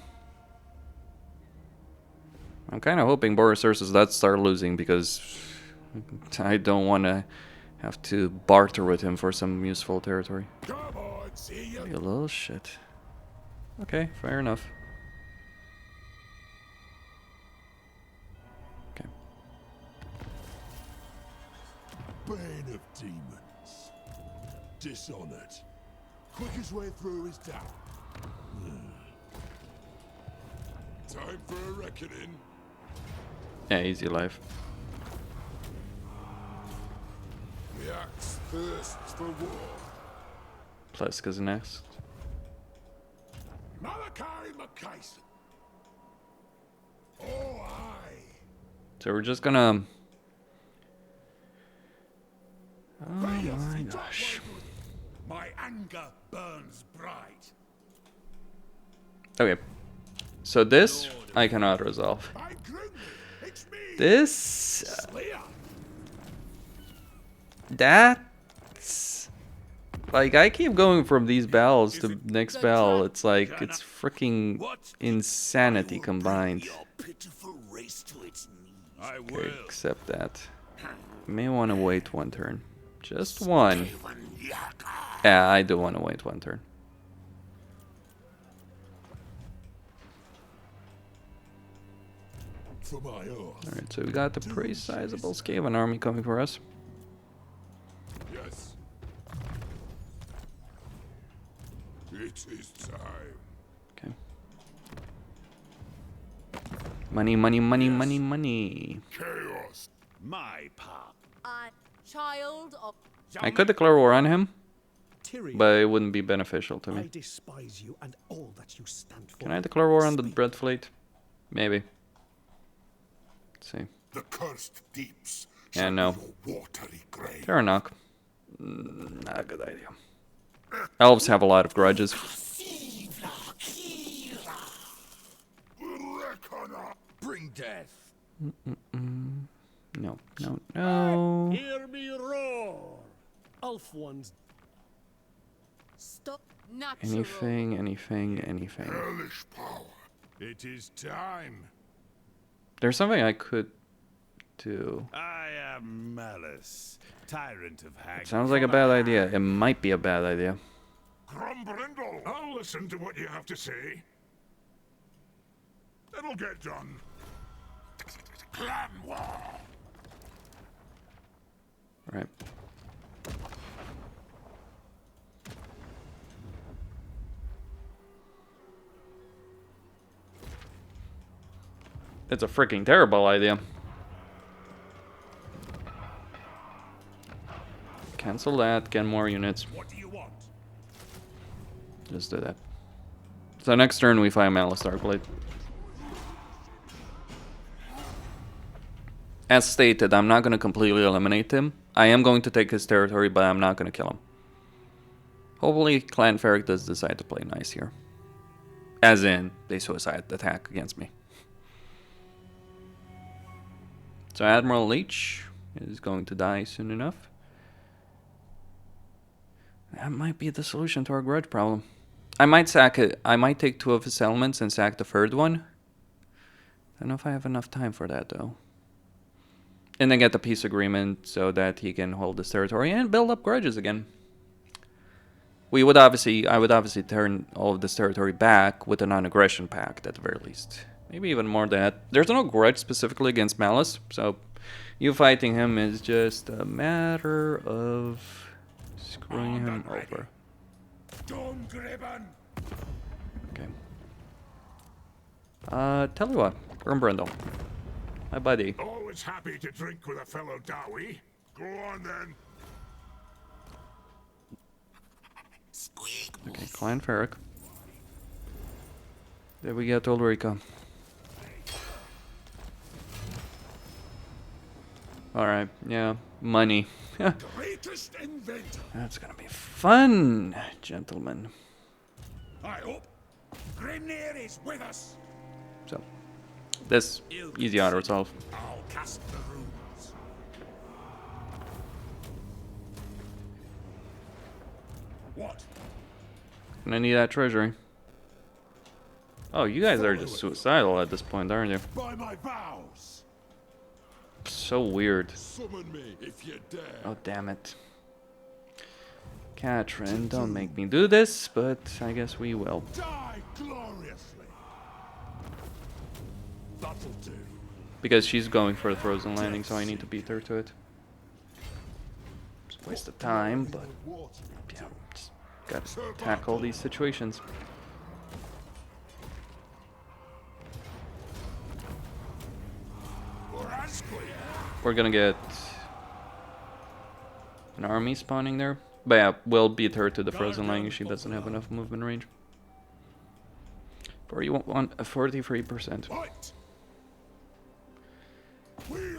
I'm kind of hoping Boris Ursus does start losing because I don't want to have to barter with him for some useful territory. Come on, see ya. You little shit. Okay, fair enough. Okay. Bane of demons. Dishonored. Quickest way through is down. Time for a reckoning. Yeah, easy life. The axe thirsts for war. Plesk is next. Malakai Makaisson. Oh, aye. So we're just gonna... Oh my gosh. My anger burns bright. Okay. So this, I cannot resolve. By Grimly, it's me. This... Slayer. That's... Like, I keep going from these battles to next battle. It's like, it's freaking insanity combined. Your pitiful race to its knees. I will. Okay, accept that. May want to wait one turn. Just one. Yeah, I do want to wait one turn. For my oath. Alright, so we got the pretty sizable Skaven army coming for us. Yes. It is time. Okay. Money, money, money, money, money. Chaos. My pop. Child of I could declare war on him, Tyrion, but it wouldn't be beneficial to I me. despise you and all that you stand for. Can I declare war on the Speak. Bread Fleet? Maybe. Let's see. The cursed deeps. Yeah, shall no. be your watery grave. Terranok. Not a good idea. Elves have a lot of grudges. Bring death. No, no, no. Hear me roar. Elf ones. stop natural. Anything, anything, anything. Hellish power. It is time. There's something I could do. I am Malus, tyrant of Hag. Sounds like a bad idea. It might be a bad idea. Grumbrindle. I'll listen to what you have to say. It'll get done. Clan war. Right. It's a freaking terrible idea. Cancel that, get more units. What do you want? Just do that. So next turn we find Malus Darkblade. As stated, I'm not going to completely eliminate him. I am going to take his territory, but I'm not going to kill him. Hopefully Clan Ferric does decide to play nice here. As in, they suicide attack against me. So Admiral Leech is going to die soon enough. That might be the solution to our grudge problem. I might sack it. I might take 2 of his settlements and sack the 3rd one. I don't know if I have enough time for that though. And then get the peace agreement so that he can hold this territory and build up grudges again. I would obviously turn all of this territory back with a non-aggression pact at the very least. Maybe even more than that. There's no grudge specifically against Malus, so you fighting him is just a matter of screwing him over. Stormgribben. Okay. Tell you what, Brindle. My buddy. Always happy to drink with a fellow Dawi. Go on then. Okay, Clan Ferric. There we get Ulrika. Alright, yeah, money. Greatest inventor. That's gonna be fun, gentlemen. I hope Grenadier is with us. So, this easy auto resolve. I'll cast the runes. What? Gonna need that treasury. Oh, you guys are just suicidal at this point, aren't you? By my vows. So weird. Summon me if you dare. Oh, damn it. Katrin, don't make me do this, but I guess we will. Die gloriously. That'll do. Because she's going for a frozen landing, so I need to beat her to it. It's a waste of time, but yeah, just gotta tackle these situations. We're gonna get an army spawning there. But yeah, we'll beat her to the frozen landing. She doesn't have enough movement range. 43%.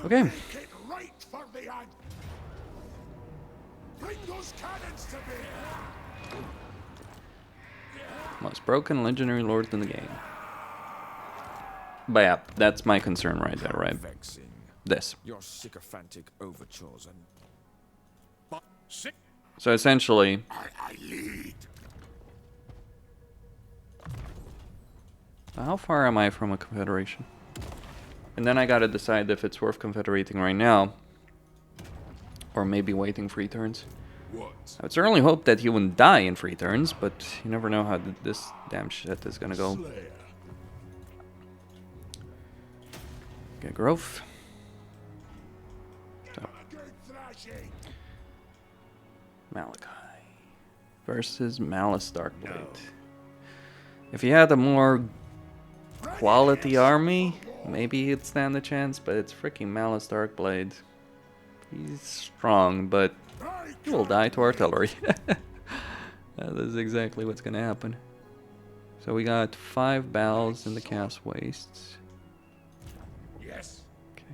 Okay. Right for the end. Bring those cannons to me. Most broken legendary lord in the game. But yeah, that's my concern right there, right? Vexing. This. Your sycophantic overtures and Sick. So essentially, I lead. how far am I from a confederation? And then I gotta decide if it's worth confederating right now, or maybe waiting 3 turns. What? I would certainly hope that he wouldn't die in 3 turns, but you never know how this damn shit is gonna go. Slayer. Get growth. So, Good thrashing. Malakai versus Malus Darkblade. If he had a more quality army, maybe he'd stand a chance, but it's freaking Malus Darkblade. He's strong, but he will die to artillery. That is exactly what's gonna happen. So we got 5 Bals in the Cast Wastes. Yes. Okay.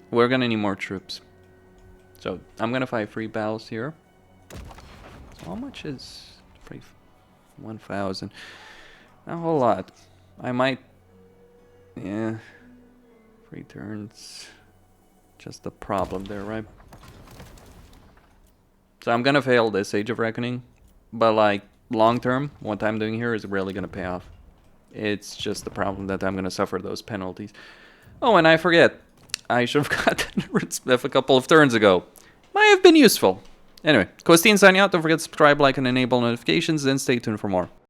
We're gonna need more troops. So I'm gonna fight 3 Bals here. So how much is 1,000? Not a whole lot. I might, yeah, 3 turns. Just the problem there, right? So I'm gonna fail this Age of Reckoning, but like long term, what I'm doing here is really gonna pay off. It's just the problem that I'm gonna suffer those penalties. Oh, and I forget, I should have gotten Rootsmith a couple of turns ago. Might have been useful. Anyway, Costine signing out. Don't forget to subscribe, like, and enable notifications, and stay tuned for more.